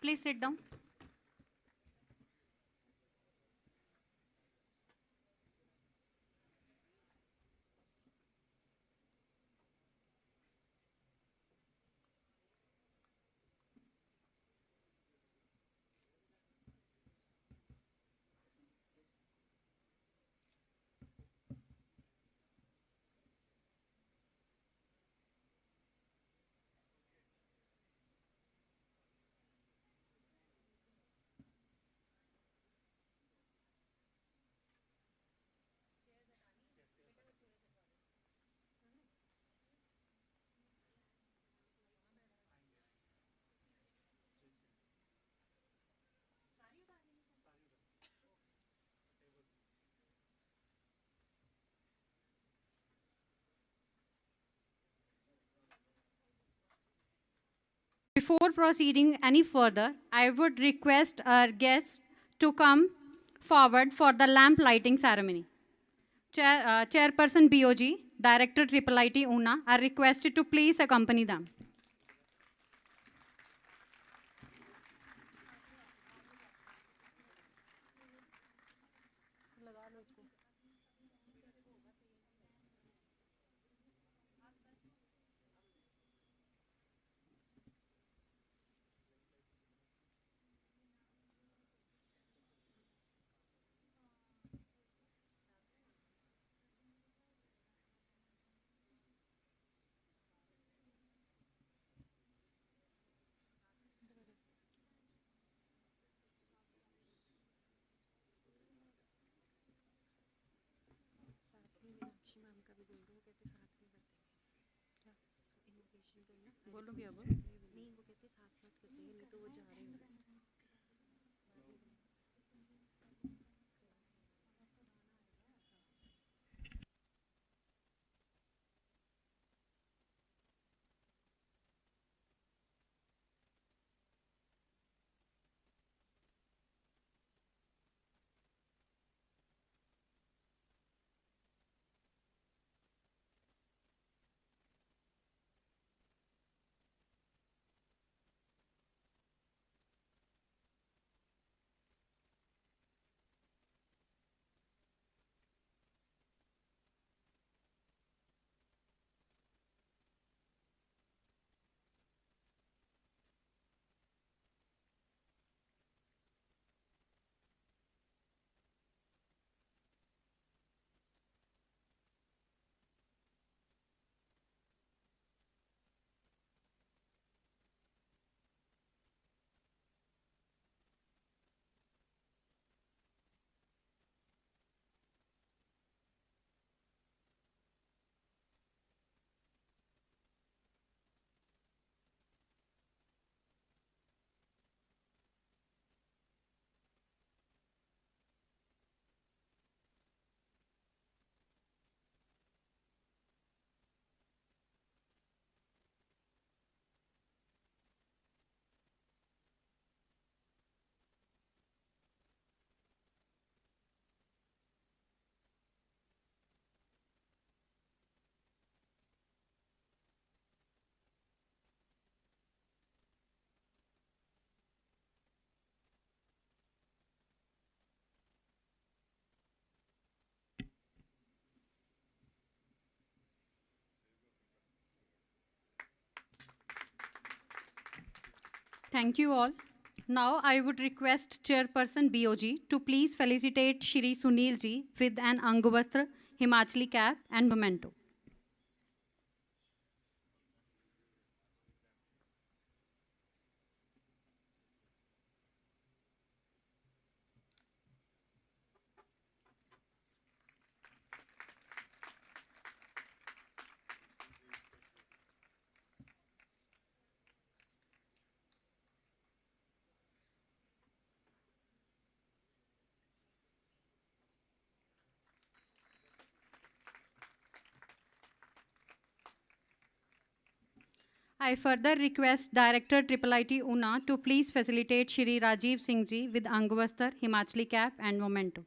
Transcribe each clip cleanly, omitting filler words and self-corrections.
Please sit down. Before proceeding any further, I would request our guests to come forward for the lamp lighting ceremony. Chairperson BOG, Director Triple IT UNA are requested to please accompany them. बोलूँगी अब नहीं वो कहते साथ साथ करते हैं नहीं तो वो जा रहे हैं Thank you all. Now I would request Chairperson BOG to please felicitate Shri Sunil ji with an Angavastra, Himachali cap and memento. I further request Director Triple IT UNA to please facilitate Shri Rajiv Singh ji with Angavastar, Himachali cap and memento.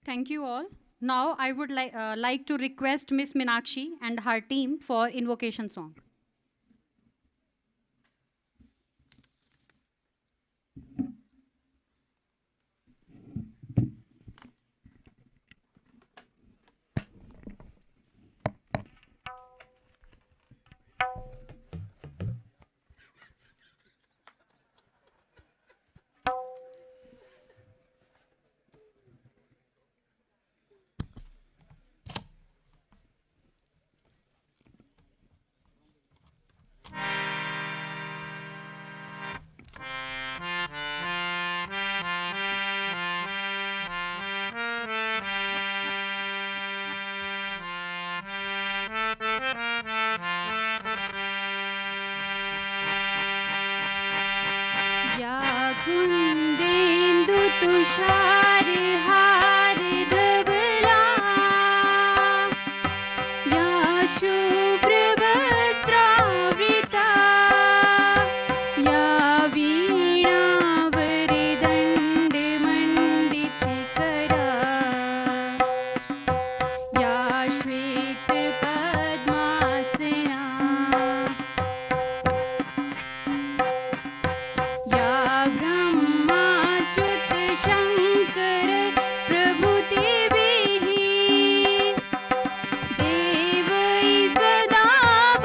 Thank you all. Now I would like to request Miss Minakshi and her team for invocation song. या कुन्देन्दु तुषार हार धवला या शुभ्रवस्त्रावृता या वीणावरदण्डमण्डितकरा या श्वेतपद्मासना या ब्रह्माच्युत शङ्कर प्रभृतिभिः देवैः सदा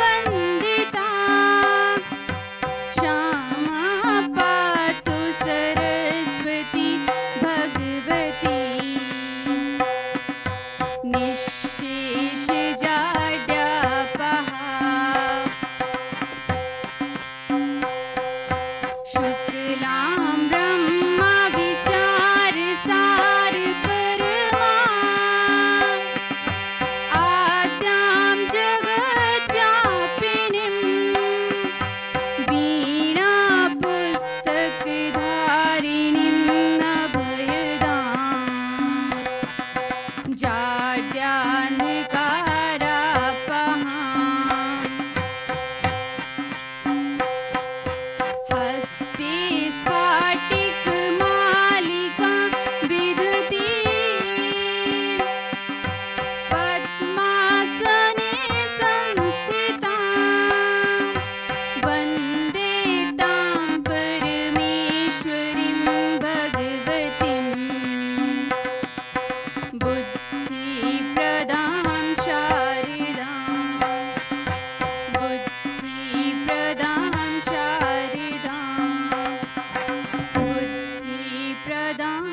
वन्दिता क्षमा पातु सरस्वती भगवती निःशेषजाड्यापहा शुक्लां ब्रह्मा विचार सार परमा आद्यां जगद्व्यापिनीं वीणा पुस्तकधारिणीम् अभयदाम् जाड्यान्धकारापहाम् हस्ते स्फाटिकमालिका विदधती पद्मासने संस्थिता वन्दे तां परमेश्वरीं भगवतीं बुद्धिप्रदां शारदाम् बुद्धिप्रदां शारदाम् बुद्धिप्रदां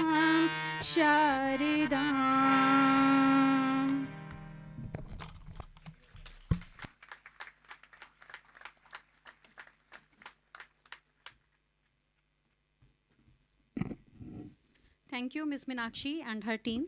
शारदाम् Thank you, Ms. Minakshi and her team.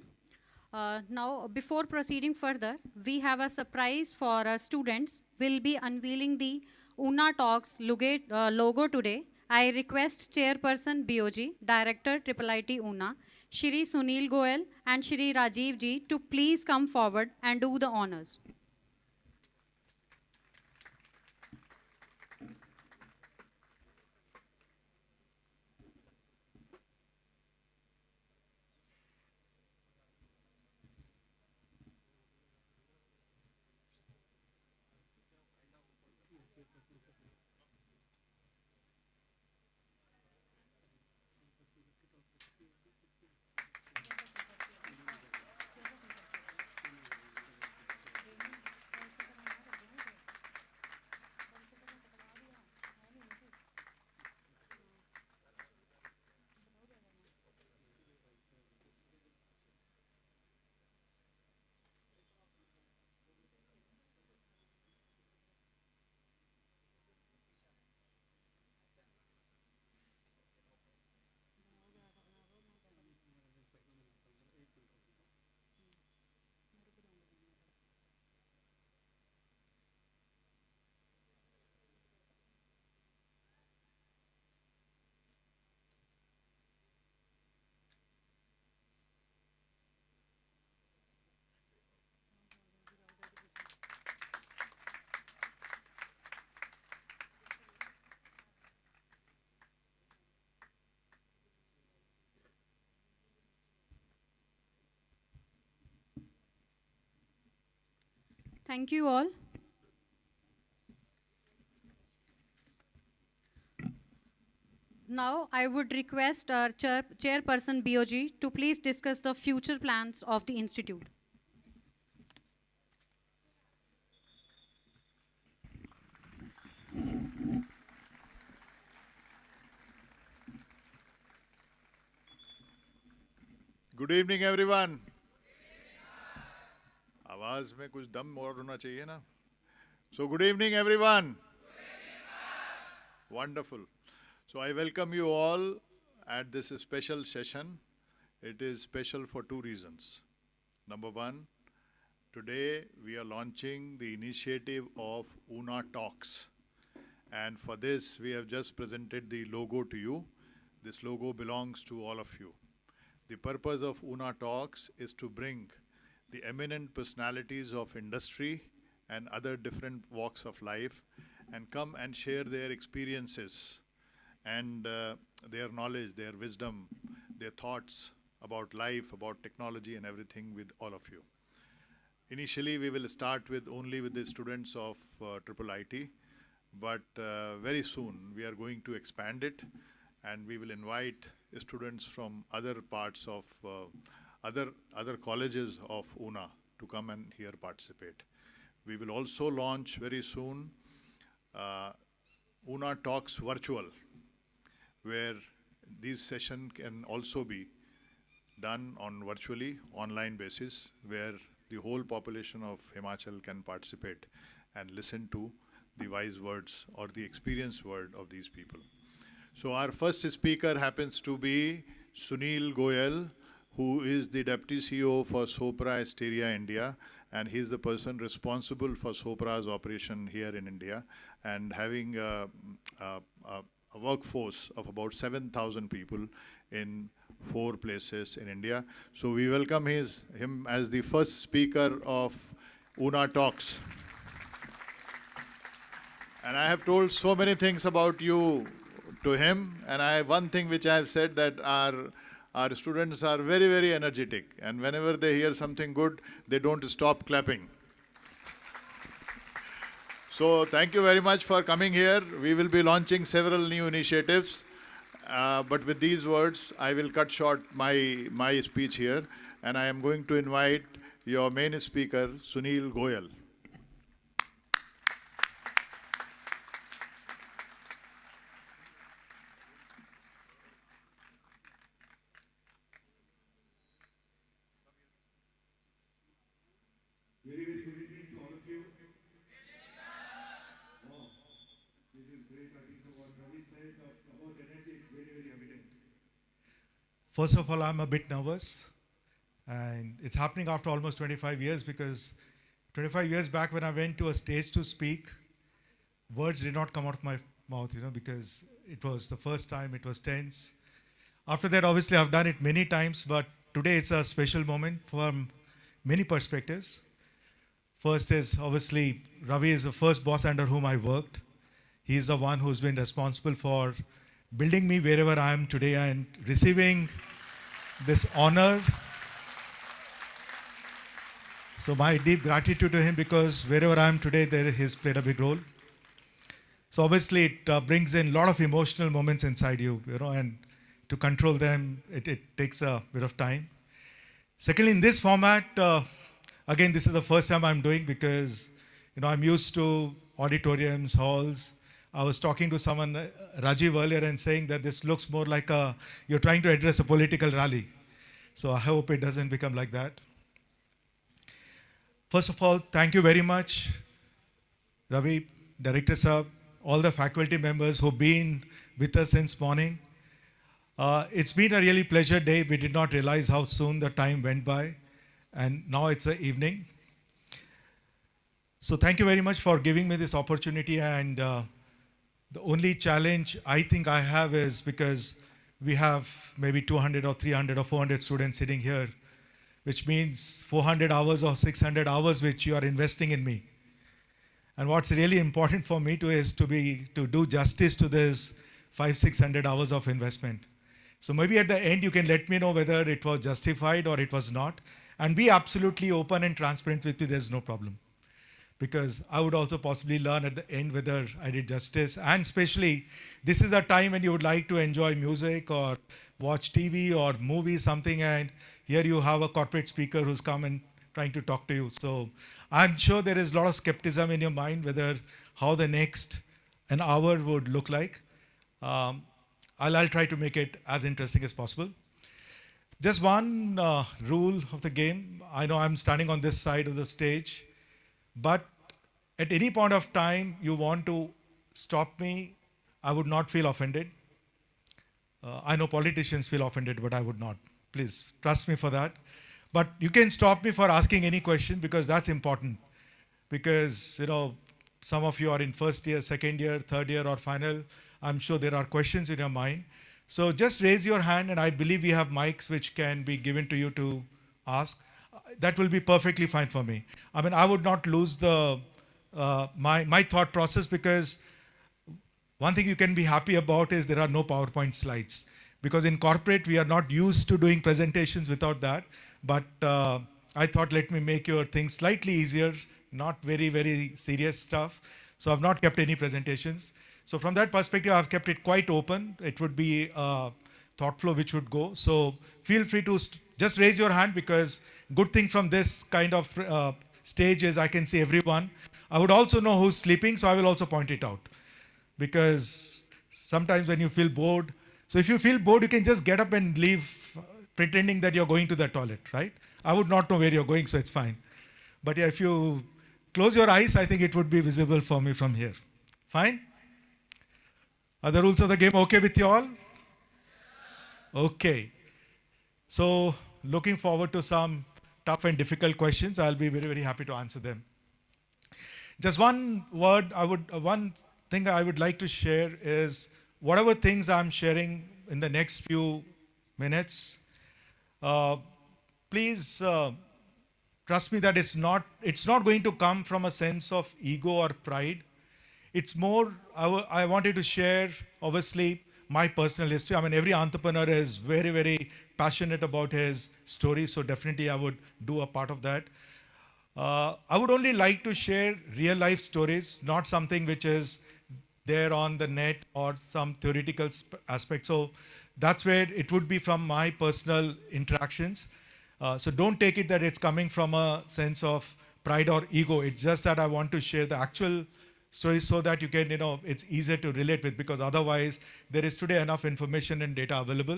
Now, before proceeding further, we have a surprise for our students. We'll be unveiling the Una Talks logo today. I request Chairperson BOG, Director IIIT Una, Shri Sunil Goel and Shri Rajiv Ji to please come forward and do the honors. Thank you all. Now, I would request our chairperson BOG to please discuss the future plans of the institute. Good evening everyone. आवाज में कुछ दम और होना चाहिए ना. So good evening everyone. Wonderful. So I welcome you all at this special session. It is special for two reasons. Number one, today we are launching the initiative of UNA Talks. And for this we have just presented the logo to you. This logo belongs to all of you. The purpose of UNA Talks is to bring the eminent personalities of industry and other different walks of life and come and share their experiences and their knowledge, their wisdom, their thoughts about life, about technology and everything with all of you. Initially, we will start with only with the students of Triple IT, but very soon we are going to expand it and we will invite students from other parts of other colleges of UNA to come and here participate. We will also launch very soon UNA Talks Virtual, where these sessions can also be done on virtually, online basis, where the whole population of Himachal can participate and listen to the wise words or the experienced word of these people. So our first speaker happens to be Sunil Goyal, who is the Deputy CEO for Sopra Steria India, and he is the person responsible for Sopra's operation here in India, and having a workforce of about 7,000 people in 4 places in India. So we welcome him as the first speaker of UNA Talks. And I have told so many things about you to him, and one thing which I have said, that our students are very, very energetic, and whenever they hear something good, they don't stop clapping. So thank you very much for coming here. We will be launching several new initiatives, but with these words, I will cut short my speech here, and I am going to invite your main speaker, Sunil Goyal. Very, very good evening to all of you. Wow, this is great. I think so what Ravi said about energy is very, very evident. First of all, I'm a bit nervous. And it's happening after almost 25 years, because 25 years back when I went to a stage to speak, words did not come out of my mouth, because it was the first time, it was tense. After that, obviously, I've done it many times, but today it's a special moment from many perspectives. First is, obviously, Ravi is the first boss under whom I worked. He is the one who's been responsible for building me wherever I am today and receiving this honor. So my deep gratitude to him, because wherever I am today, he's played a big role. So obviously, it brings in a lot of emotional moments inside you, and to control them, it takes a bit of time. Secondly, in this format, again, this is the first time I'm doing, because I'm used to auditoriums, halls. I was talking to someone, Rajiv, earlier, and saying that this looks more like you're trying to address a political rally. So I hope it doesn't become like that. First of all, thank you very much, Ravi, Director Sahab, all the faculty members who've been with us since morning. It's been a really pleasure day. We did not realize how soon the time went by. And now it's the evening. So thank you very much for giving me this opportunity. And the only challenge I think I have is, because we have maybe 200 or 300 or 400 students sitting here, which means 400 hours or 600 hours which you are investing in me. And what's really important for me is to do justice to this 500-600 hours of investment. So maybe at the end you can let me know whether it was justified or it was not. And be absolutely open and transparent with me, there's no problem. because I would also possibly learn at the end whether I did justice. And especially, this is a time when you would like to enjoy music or watch TV or movie, something, and here you have a corporate speaker who's come and trying to talk to you. So I'm sure there is a lot of skepticism in your mind whether how the next an hour would look like. I'll try to make it as interesting as possible. Just one rule of the game. I know I'm standing on this side of the stage, but at any point of time you want to stop me, I would not feel offended. I know politicians feel offended, but I would not. Please trust me for that. But you can stop me for asking any question because that's important. Because some of you are in first year, second year, third year, or final. I'm sure there are questions in your mind. So just raise your hand, and I believe we have mics which can be given to you to ask. That will be perfectly fine for me. I mean, I would not lose the my thought process, because one thing you can be happy about is there are no PowerPoint slides. Because in corporate, we are not used to doing presentations without that. But I thought, let me make your things slightly easier, not very, very serious stuff. So I've not kept any presentations. So from that perspective, I've kept it quite open. It would be a thought flow which would go. So feel free to just raise your hand, because good thing from this kind of stage is I can see everyone. I would also know who's sleeping, so I will also point it out. Because sometimes when you feel bored, so if you feel bored, you can just get up and leave pretending that you're going to the toilet, right? I would not know where you're going, so it's fine. But yeah, if you close your eyes, I think it would be visible for me from here. Fine? Are the rules of the game okay with you all? Okay. So looking forward to some tough and difficult questions. I'll be very, very happy to answer them. Just one thing I would like to share is whatever things I'm sharing in the next few minutes, please trust me that it's not going to come from a sense of ego or pride. It's more, I wanted to share, obviously, my personal history. I mean, every entrepreneur is very, very passionate about his story, so definitely I would do a part of that. I would only like to share real life stories, not something which is there on the net or some theoretical aspect. So that's where it would be from my personal interactions. So don't take it that it's coming from a sense of pride or ego. It's just that I want to share the actual stories so that you can, it's easier to relate with, because otherwise there is today enough information and data available.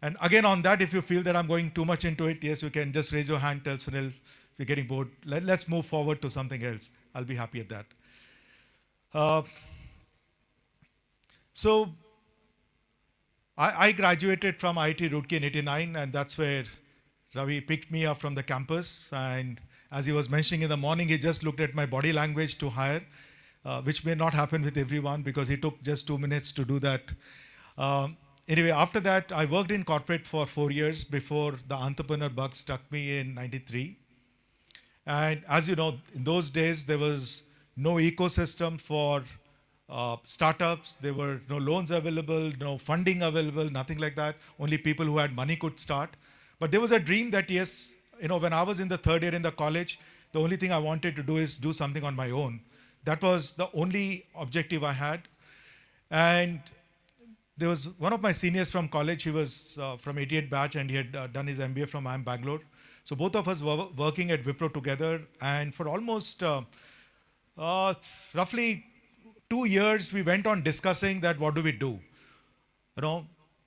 And again, on that, if you feel that I'm going too much into it, yes, you can just raise your hand, tell Sunil, if you're getting bored, let's move forward to something else. I'll be happy at that. So I graduated from IIT Roorkee in '89, and that's where Ravi picked me up from the campus. And as he was mentioning in the morning, he just looked at my body language to hire, which may not happen with everyone, because he took just 2 minutes to do that. Anyway, after that, I worked in corporate for 4 years before the entrepreneur bug struck me in '93. And as you know, in those days, there was no ecosystem for startups. There were no loans available, no funding available, nothing like that. Only people who had money could start. But there was a dream that, yes, when I was in the third year in the college, the only thing I wanted to do is do something on my own. That was the only objective I had. And there was one of my seniors from college. He was from '88 batch, and he had done his MBA from IIM Bangalore. So both of us were working at Wipro together. And for almost roughly 2 years, we went on discussing that what do we do.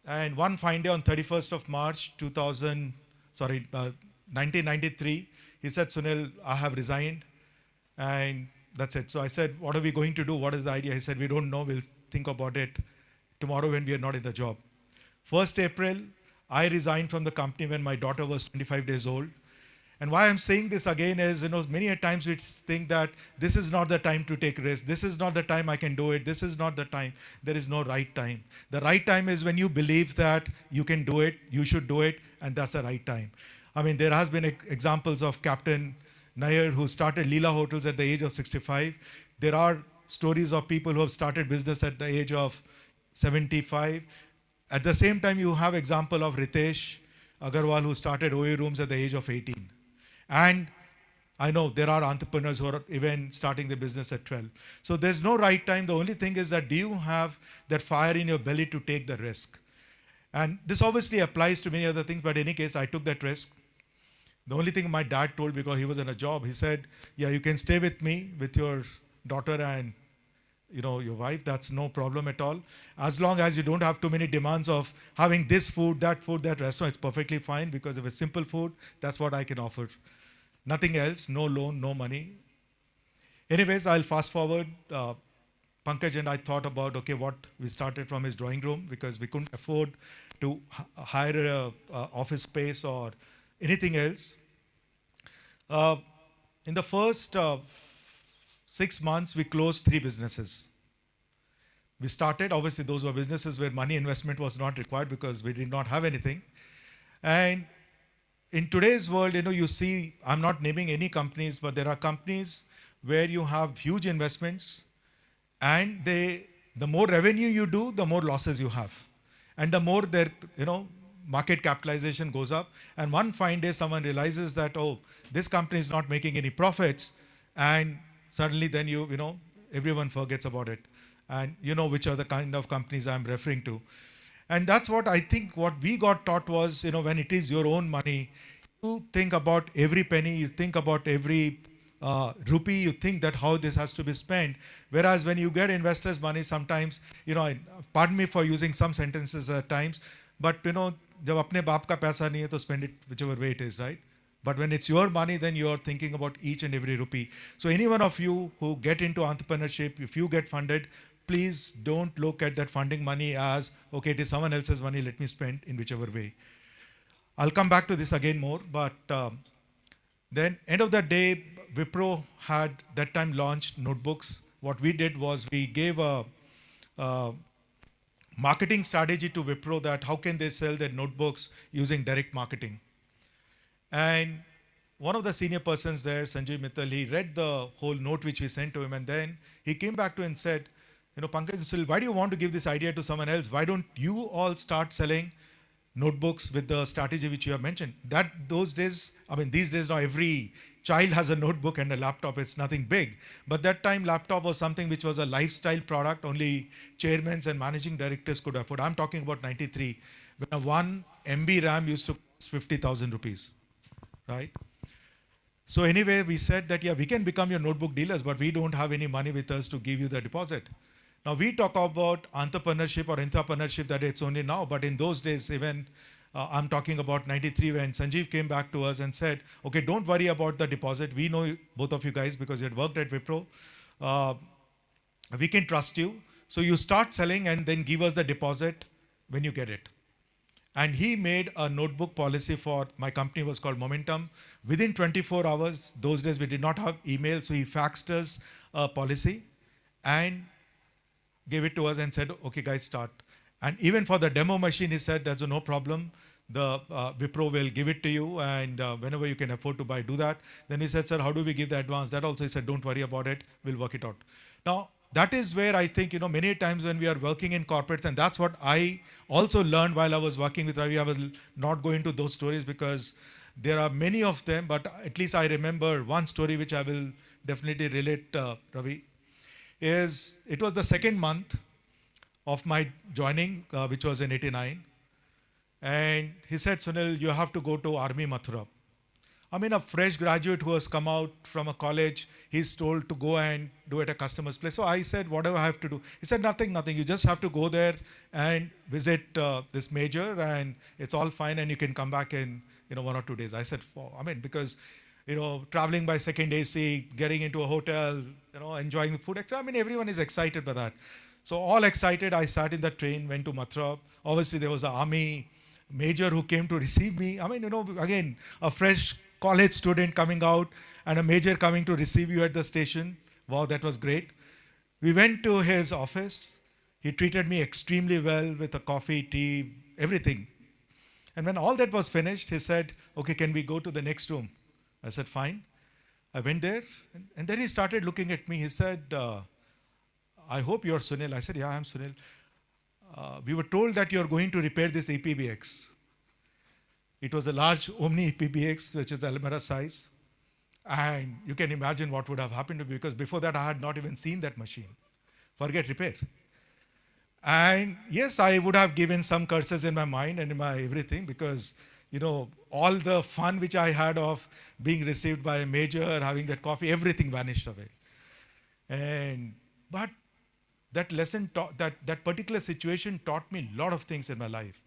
And one fine day on 31st of March 1993, he said, Sunil, I have resigned. And that's it. So I said, what are we going to do? What is the idea? He said, we don't know. We'll think about it tomorrow when we are not in the job. 1st April, I resigned from the company when my daughter was 25 days old. And why I'm saying this again is, many a times we think that this is not the time to take risks. This is not the time I can do it. This is not the time. There is no right time. The right time is when you believe that you can do it, you should do it, and that's the right time. I mean, there has been examples of Captain Nair, who started Leela Hotels at the age of 65. There are stories of people who have started business at the age of 75. At the same time, you have example of Ritesh Agarwal, who started OA Rooms at the age of 18. And I know there are entrepreneurs who are even starting their business at 12. So there's no right time. The only thing is that do you have that fire in your belly to take the risk? And this obviously applies to many other things, but in any case, I took that risk. The only thing my dad told, because he was in a job, he said, yeah, you can stay with me, with your daughter and your wife, that's no problem at all. As long as you don't have too many demands of having this food, that restaurant, it's perfectly fine, because if it's simple food, that's what I can offer. Nothing else, no loan, no money. Anyways, I'll fast forward. Pankaj and I thought about, okay, what we started from his drawing room, because we couldn't afford to hire a office space or anything else. In the first 6 months, we closed 3 businesses. We started, obviously those were businesses where money investment was not required because we did not have anything. And in today's world, you see, I'm not naming any companies, but there are companies where you have huge investments, and the more revenue you do, the more losses you have. And the more their, market capitalization goes up. And one fine day, someone realizes that, oh, this company is not making any profits, and suddenly then everyone forgets about it. And you know which are the kind of companies I'm referring to. And that's what I think what we got taught was, when it is your own money, you think about every penny, you think about every rupee, you think that how this has to be spent. Whereas when you get investors' money, sometimes, pardon me for using some sentences at times, but जब अपने बाप का पैसा नहीं है तो spend it whichever way it is, right? But when it's your money, then you're thinking about each and every rupee. So any one of you who get into entrepreneurship, if you get funded, please don't look at that funding money as, okay, it is someone else's money, let me spend in whichever way. I'll come back to this again more, but then end of the day, Wipro had that time launched notebooks. What we did was we gave a marketing strategy to Wipro that how can they sell their notebooks using direct marketing. And one of the senior persons there, Sanjay Mittal, he read the whole note which we sent to him, and then he came back to and said, Pankaj, why do you want to give this idea to someone else? Why don't you all start selling notebooks with the strategy which you have mentioned? Those days, these days now every child has a notebook and a laptop. It's nothing big. But that time, laptop was something which was a lifestyle product. Only chairmen and managing directors could afford. I'm talking about 93, when a 1 MB RAM used to cost 50,000 rupees, right? So anyway, we said that, yeah, we can become your notebook dealers, but we don't have any money with us to give you the deposit. Now, we talk about entrepreneurship or intrapreneurship that it's only now, but in those days, even I'm talking about 93 when Sanjeev came back to us and said, okay, don't worry about the deposit. We know both of you guys because you had worked at Wipro. We can trust you. So you start selling and then give us the deposit when you get it. And he made a notebook policy for, my company was called Momentum. Within 24 hours, those days we did not have email, so he faxed us a policy and gave it to us and said, okay guys, start. And even for the demo machine, he said, there's no problem. The Wipro will give it to you, and whenever you can afford to buy, do that. Then he said, sir, how do we give the advance? That also he said, don't worry about it. We'll work it out. Now, that is where I think, many times when we are working in corporates, and that's what I also learned while I was working with Ravi. I was not going to those stories because there are many of them, but at least I remember one story which I will definitely relate, Ravi, is it was the second month of my joining, which was in 89. And he said, Sunil, you have to go to Army Mathura. A fresh graduate who has come out from a college, he's told to go and do at a customer's place. So I said, whatever I have to do. He said, nothing. You just have to go there and visit this major, and it's all fine, and you can come back in 1 or 2 days. I said, because traveling by second AC, getting into a hotel, enjoying the food, etc. Everyone is excited by that. So all excited, I sat in the train, went to Mathura. Obviously, there was an army major who came to receive me. Again, a fresh college student coming out and a major coming to receive you at the station. Wow, that was great. We went to his office. He treated me extremely well with a coffee, tea, everything. And when all that was finished, he said, okay, can we go to the next room? I said, fine. I went there, and then he started looking at me. He said, I hope you're Sunil. I said, yeah, I'm Sunil. We were told that you're going to repair this EPBX. It was a large Omni EPBX, which is Almera size. And you can imagine what would have happened to me, because before that I had not even seen that machine. Forget repair. And yes, I would have given some curses in my mind and in my everything, because, all the fun which I had of being received by a major, having that coffee, everything vanished away. But that lesson taught, that particular situation taught me a lot of things in my life.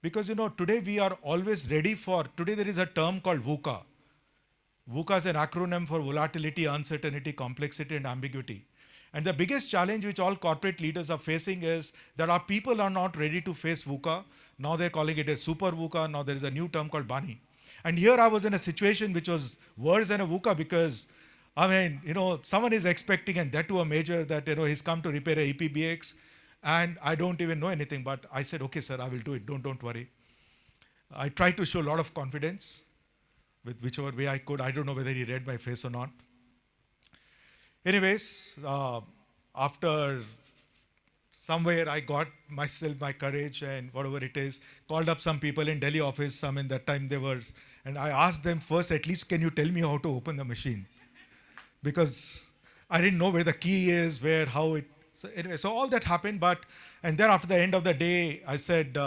Because, today we are always ready for, today there is a term called VUCA. VUCA is an acronym for volatility, uncertainty, complexity, and ambiguity. And the biggest challenge which all corporate leaders are facing is that our people are not ready to face VUCA. Now they're calling it a super VUCA. Now there is a new term called BANI. And here I was in a situation which was worse than a VUCA, because, someone is expecting, and that to a major, that, he's come to repair a EPBX, and I don't even know anything. But I said, okay, sir, I will do it. Don't worry. I tried to show a lot of confidence with whichever way I could. I don't know whether he read my face or not. Anyways, after somewhere I got myself, my courage and whatever it is, called up some people in Delhi office, some in that time they were, and I asked them first, at least can you tell me how to open the machine? Because I didn't know where the key is, how it, so anyway, so all that happened, and then after the end of the day, I said,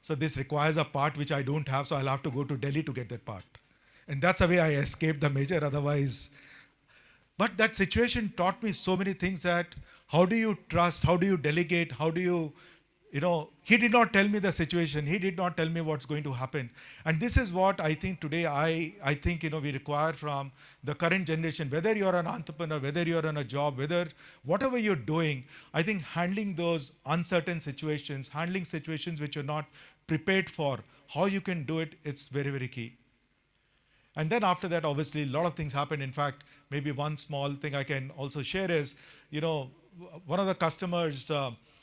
so this requires a part which I don't have, so I'll have to go to Delhi to get that part. And that's the way I escaped the major, otherwise. But that situation taught me so many things, that how do you trust, how do you delegate, how do you, he did not tell me the situation, he did not tell me what's going to happen. And this is what I think today, I think, we require from the current generation, whether you're an entrepreneur, whether you're on a job, whatever you're doing, I think handling those uncertain situations, handling situations which you're not prepared for, how you can do it, it's very, very key. And then after that, obviously, a lot of things happened. In fact, maybe one small thing I can also share is, one of the customers,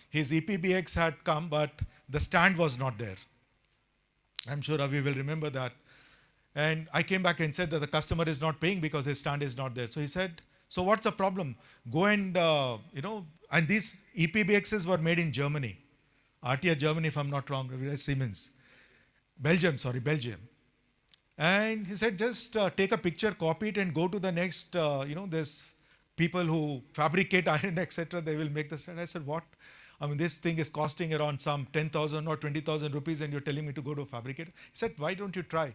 his EPBX had come, but the stand was not there. I'm sure Ravi will remember that. And I came back and said that the customer is not paying because his stand is not there. So he said, so what's the problem? Go and, and these EPBXs were made in Germany. RTR Germany, if I'm not wrong, Siemens. Belgium. And he said, just take a picture, copy it, and go to the next, there's people who fabricate iron, etc. They will make the stand. I said, what? I mean, this thing is costing around some 10,000 or 20,000 rupees, and you're telling me to go to a fabricator? He said, why don't you try?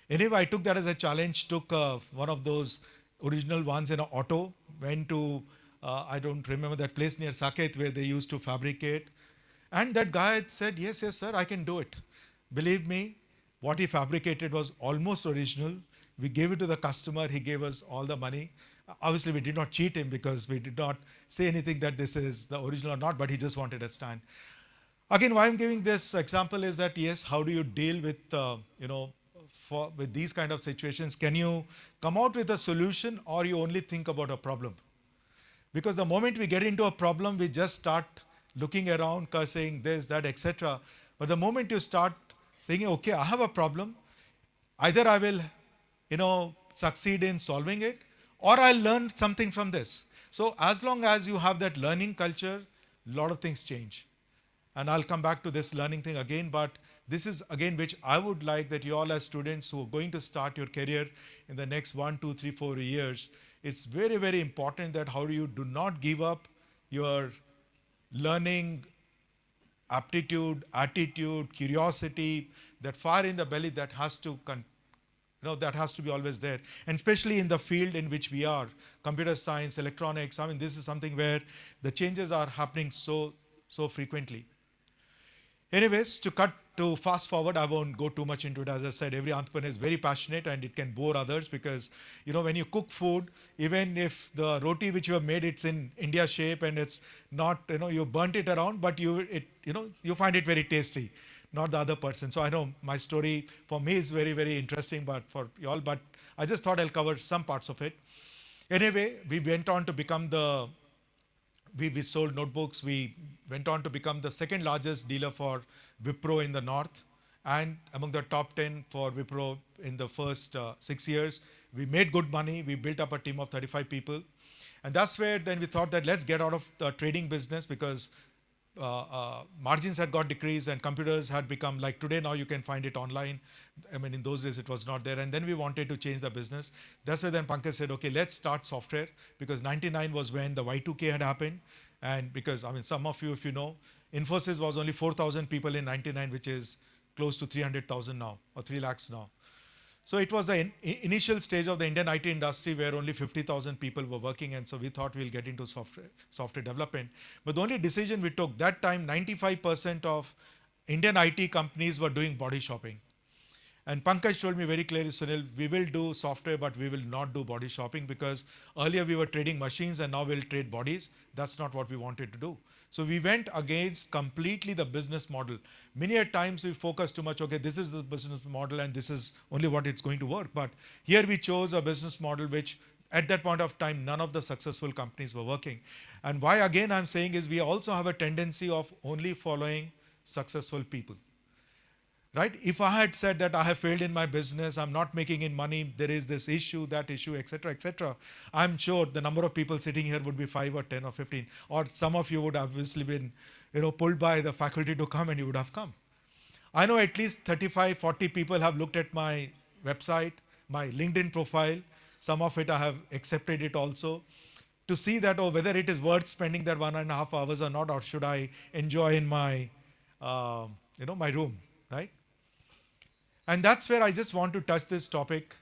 Anyway, I took that as a challenge, took one of those original ones in an auto, went to, I don't remember that place near Saket where they used to fabricate. And that guy said, yes, sir, I can do it. Believe me, what he fabricated was almost original. We gave it to the customer. He gave us all the money. Obviously, we did not cheat him because we did not say anything that this is the original or not, but he just wanted a stand. Again, why I'm giving this example is that, yes, how do you deal with, with these kind of situations? Can you come out with a solution, or you only think about a problem? Because the moment we get into a problem, we just start looking around, cursing, this, that, etc. But the moment you start thinking, okay, I have a problem, either I will, succeed in solving it, or I'll learn something from this. So as long as you have that learning culture, a lot of things change. And I'll come back to this learning thing again, but this is again which I would like that you all as students who are going to start your career in the next 1, 2, 3, 4 years, it's very, very important that how you do not give up your learning aptitude, attitude, curiosity, that fire in the belly that has to that has to be always there. And especially in the field in which we are, computer science, electronics, I mean, this is something where the changes are happening so frequently. Anyways, to fast forward, I won't go too much into it. As I said, every entrepreneur is very passionate and it can bore others because, when you cook food, even if the roti which you have made, it's in India shape and it's not, you burnt it around, but you find it very tasty, not the other person. So I know my story for me is very, very interesting, but for you all, but I just thought I'll cover some parts of it. Anyway, we went on to become we sold notebooks. We went on to become the second largest dealer for Wipro in the north and among the top 10 for Wipro in the first 6 years. We made good money. We built up a team of 35 people. And that's where then we thought that let's get out of the trading business because margins had got decreased and computers had become like today. Now you can find it online. I mean, in those days it was not there. And then we wanted to change the business. That's where then Pankaj said, okay, let's start software, because 99 was when the Y2K had happened. And because, I mean, some of you, if you know, Infosys was only 4,000 people in 99, which is close to 300,000 now, or 3 lakhs now. So it was the initial stage of the Indian IT industry where only 50,000 people were working, and so we thought we'll get into software development. But the only decision we took that time, 95% of Indian IT companies were doing body shopping. And Pankaj told me very clearly, Sunil, we will do software, but we will not do body shopping, because earlier we were trading machines and now we'll trade bodies. That's not what we wanted to do. So we went against completely the business model. Many a times we focus too much, okay, this is the business model and this is only what it's going to work. But here we chose a business model which at that point of time, none of the successful companies were working. And why again I'm saying is we also have a tendency of only following successful people. Right? If I had said that I have failed in my business, I'm not making in money, there is this issue, that issue, etc., I'm sure the number of people sitting here would be 5 or 10 or 15, or some of you would have obviously been, pulled by the faculty to come, and you would have come. I know at least 35, 40 people have looked at my website, my LinkedIn profile. Some of it I have accepted it also, to see that, whether it is worth spending that 1.5 hours or not, or should I enjoy in my, my room, right? And that's where I just want to touch this topic.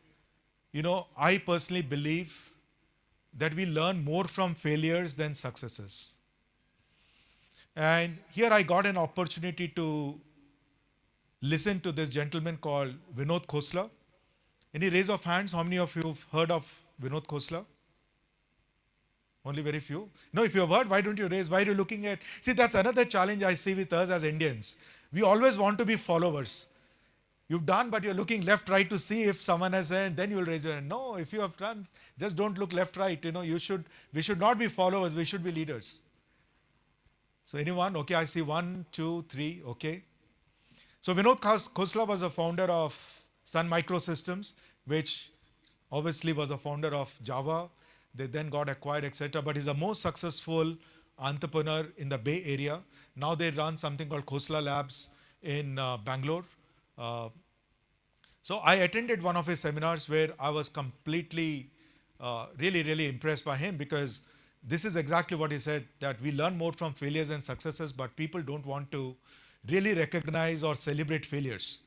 I personally believe that we learn more from failures than successes. And here I got an opportunity to listen to this gentleman called Vinod Khosla. Any raise of hands, how many of you have heard of Vinod Khosla? Only very few. No, if you have heard, why don't you raise? Why are you looking at? See, that's another challenge I see with us as Indians. We always want to be followers. You've done, but you're looking left, right to see if someone has said, then you'll raise your hand. No, if you have done, just don't look left, right. We should not be followers, we should be leaders. So anyone? Okay, I see 1, 2, 3, okay. So Vinod Khosla was a founder of Sun Microsystems, which obviously was a founder of Java. They then got acquired, etc. But he's the most successful entrepreneur in the Bay Area. Now they run something called Khosla Labs in Bangalore. So I attended one of his seminars where I was completely, really, really impressed by him, because this is exactly what he said, that we learn more from failures and successes, but people don't want to really recognize or celebrate failures.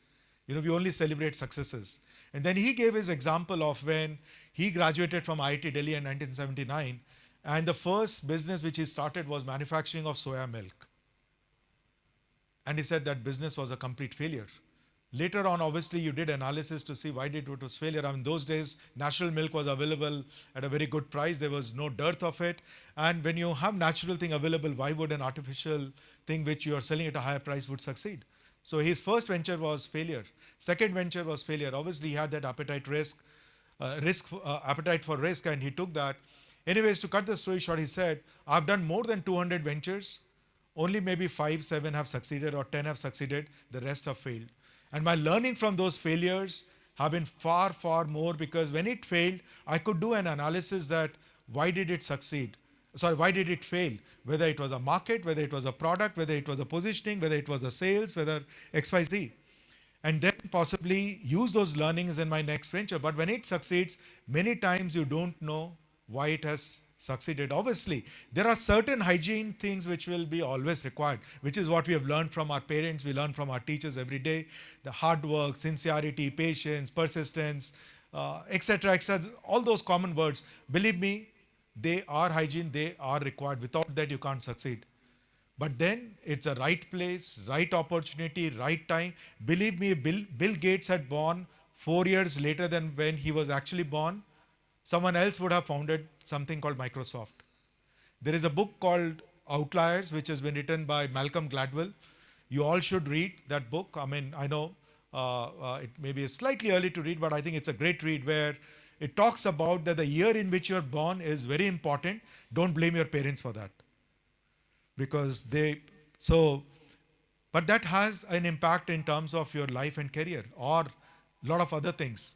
We only celebrate successes. And then he gave his example of when he graduated from IIT Delhi in 1979, and the first business which he started was manufacturing of soya milk. And he said that business was a complete failure. Later on, obviously, you did analysis to see why it was failure. I mean, those days, natural milk was available at a very good price. There was no dearth of it. And when you have natural thing available, why would an artificial thing which you are selling at a higher price would succeed? So his first venture was failure. Second venture was failure. Obviously, he had that appetite for risk, and he took that. Anyways, to cut the story short, he said, I've done more than 200 ventures. Only maybe 5, 7 have succeeded, or 10 have succeeded. The rest have failed. And my learning from those failures have been far, far more, because when it failed, I could do an analysis that why did it succeed? Sorry, why did it fail? Whether it was a market, whether it was a product, whether it was a positioning, whether it was a sales, whether XYZ. And then possibly use those learnings in my next venture. But when it succeeds, many times you don't know why it has succeeded. Obviously, there are certain hygiene things which will be always required, which is what we have learned from our parents, we learn from our teachers every day. The hard work, sincerity, patience, persistence, etc., etc., all those common words. Believe me, they are hygiene, they are required. Without that, you can't succeed. But then it's a right place, right opportunity, right time. Believe me, Bill Gates had born 4 years later than when he was actually born. Someone else would have founded something called Microsoft. There is a book called Outliers, which has been written by Malcolm Gladwell. You all should read that book. I mean, I know it may be slightly early to read, but I think it's a great read, where it talks about that the year in which you're born is very important. Don't blame your parents for that. Because but that has an impact in terms of your life and career, or a lot of other things.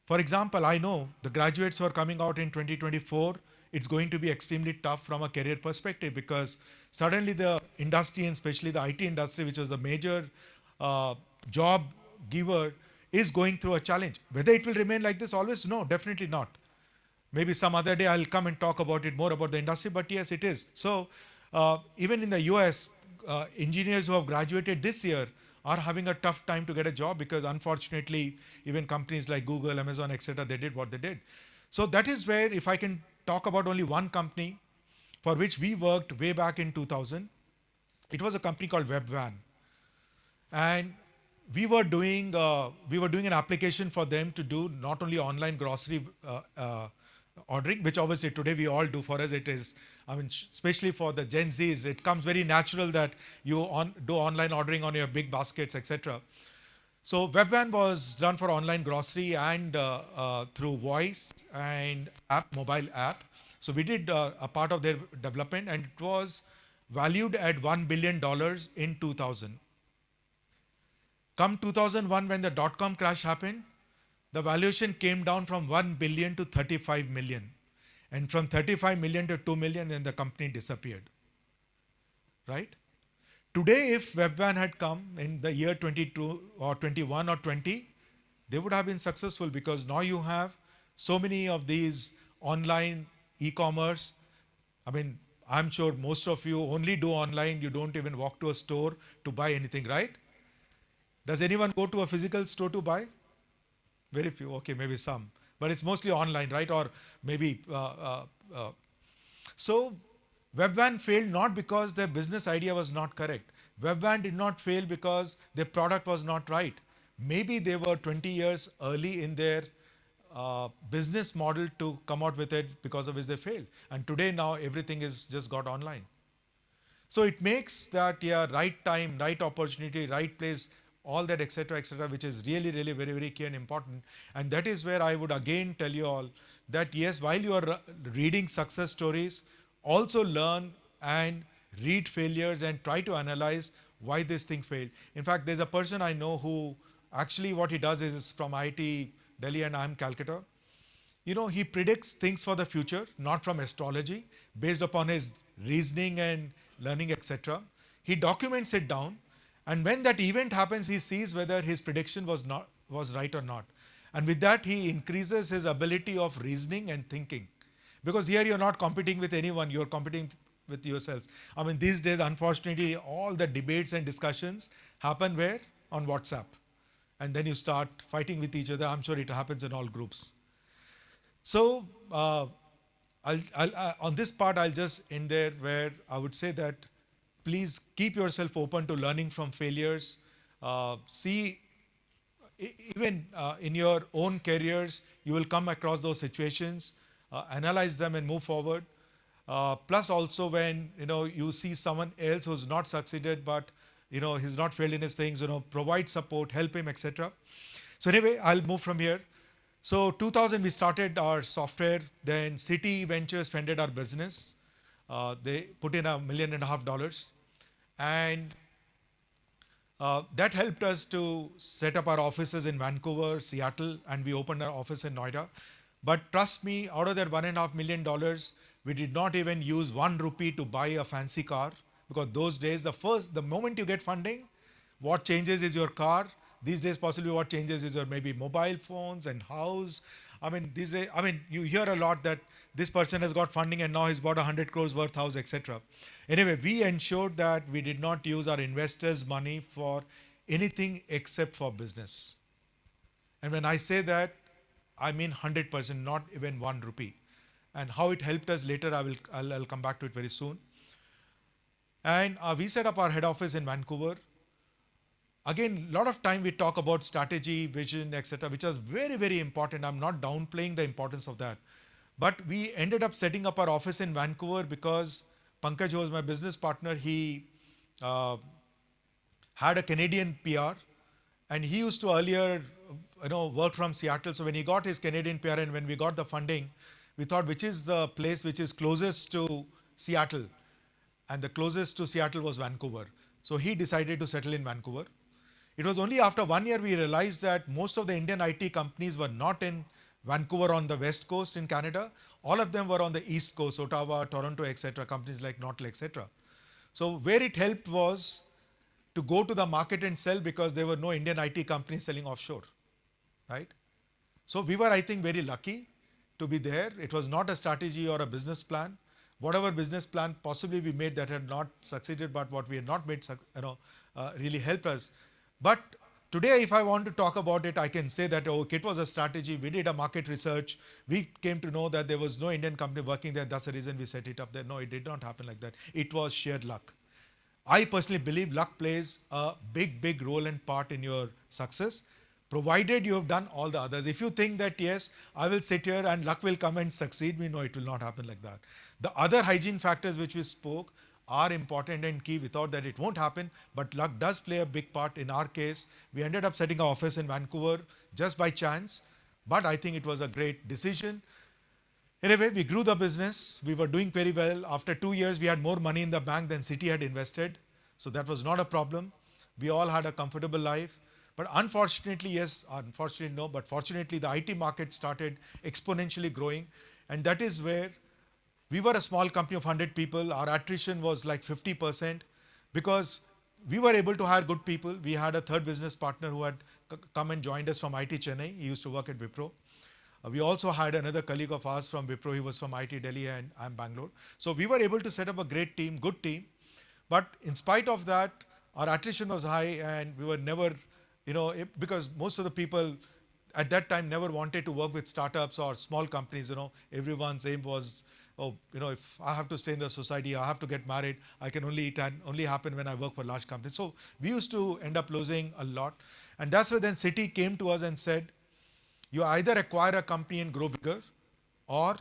For example, I know the graduates who are coming out in 2024, it's going to be extremely tough from a career perspective, because suddenly the industry, and especially the IT industry, which was the major job giver, is going through a challenge. Whether it will remain like this always, no, definitely not. Maybe some other day I'll come and talk about it more about the industry, but yes, it is. So even in the US, engineers who have graduated this year are having a tough time to get a job, because unfortunately, even companies like Google, Amazon, etc., they did what they did. So that is where, if I can talk about only one company for which we worked way back in 2000, it was a company called Webvan. And we were doing an application for them to do not only online grocery ordering, which obviously today we all do. For us it is, I mean, especially for the Gen Zs, it comes very natural that you do online ordering on your big baskets, etc. So Webvan was done for online grocery and through voice and mobile app. So we did a part of their development, and it was valued at $1 billion in 2000. Come 2001, when the dot-com crash happened, the valuation came down from 1 billion to 35 million. And from 35 million to 2 million, then the company disappeared. Right? Today, if Webvan had come in the year 22 or 21 or 20, they would have been successful, because now you have so many of these online e-commerce. I mean, I'm sure most of you only do online. You don't even walk to a store to buy anything, right? Does anyone go to a physical store to buy? Very few. Okay, maybe some. But it's mostly online, right? Or maybe. So Webvan failed not because their business idea was not correct. Webvan did not fail because their product was not right. Maybe they were 20 years early in their business model to come out with it, because of which they failed. And today now everything is just got online. So it makes that, yeah, right time, right opportunity, right place, all that, etc., which is really, really very, very key and important. And that is where I would again tell you all that, yes, while you are reading success stories, also learn and read failures and try to analyze why this thing failed. In fact, there's a person I know who actually what he does is from IIT Delhi and I'm Calcutta. You know, he predicts things for the future, not from astrology, based upon his reasoning and learning, etc. He documents it down. And when that event happens, he sees whether his prediction was right or not. And with that, he increases his ability of reasoning and thinking. Because here you're not competing with anyone, you're competing with yourselves. I mean, these days, unfortunately, all the debates and discussions happen where? On WhatsApp. And then you start fighting with each other. I'm sure it happens in all groups. So on this part, I'll just end there, where I would say that please keep yourself open to learning from failures. See, even in your own careers, you will come across those situations, analyze them and move forward. Plus also when, you see someone else who's not succeeded, but, he's not failed in his things, provide support, help him, etc. So anyway, I'll move from here. So 2000, we started our software. Then City Ventures funded our business. They put in $1.5 million. And that helped us to set up our offices in Vancouver, Seattle, and we opened our office in Noida. But trust me, out of that $1.5 million, we did not even use 1 rupee to buy a fancy car, because those days, the moment you get funding, what changes is your car. These days, possibly what changes is your maybe mobile phones and house. I mean, these days, you hear a lot that this person has got funding and now he's bought 100 crores worth house, etc. Anyway, we ensured that we did not use our investors' money for anything except for business. And when I say that, I mean 100%, not even 1 rupee. And how it helped us later, I'll come back to it very soon. And we set up our head office in Vancouver. Again, a lot of time we talk about strategy, vision, etc., which is very, very important. I'm not downplaying the importance of that. But we ended up setting up our office in Vancouver because Pankaj, who was my business partner, he had a Canadian PR, and he used to earlier, work from Seattle. So when he got his Canadian PR and when we got the funding, we thought, which is the place which is closest to Seattle? And the closest to Seattle was Vancouver. So he decided to settle in Vancouver. It was only after 1 year we realized that most of the Indian IT companies were not in Vancouver on the west coast in Canada. all of them were on the East Coast, Ottawa, Toronto, etc., companies like Nortel, etc. So where it helped was to go to the market and sell because there were no Indian IT companies selling offshore, right? So we were, I think, very lucky to be there. It was not a strategy or a business plan. Whatever business plan possibly we made that had not succeeded, but what we had not made, really helped us. But today, if I want to talk about it, I can say that, oh, it was a strategy. We did a market research. We came to know that there was no Indian company working there. That's the reason we set it up there. No, it did not happen like that. It was sheer luck. I personally believe luck plays a big, big role and part in your success, provided you have done all the others. If you think that, yes, I will sit here and luck will come and succeed me, no, it will not happen like that. The other hygiene factors which we spoke are important and key. Without that, it won't happen. But luck does play a big part. In our case, we ended up setting our office in Vancouver just by chance. But I think it was a great decision. Anyway, we grew the business. We were doing very well. After 2 years, we had more money in the bank than Citi had invested. So that was not a problem. We all had a comfortable life. But unfortunately, yes, unfortunately, no, but fortunately, the IT market started exponentially growing. And that is where we were a small company of 100 people. Our attrition was like 50% because we were able to hire good people. We had a third business partner who had come and joined us from IT Chennai. He used to work at Wipro. We also had another colleague of ours from Wipro. He was from IT Delhi and I'm Bangalore. So we were able to set up a great team, good team. But in spite of that, our attrition was high and we were never, because most of the people at that time never wanted to work with startups or small companies. Everyone's aim was, if I have to stay in the society, I have to get married, I can only, it can only happen when I work for large companies. So we used to end up losing a lot. And that's where then Citi came to us and said, you either acquire a company and grow bigger, or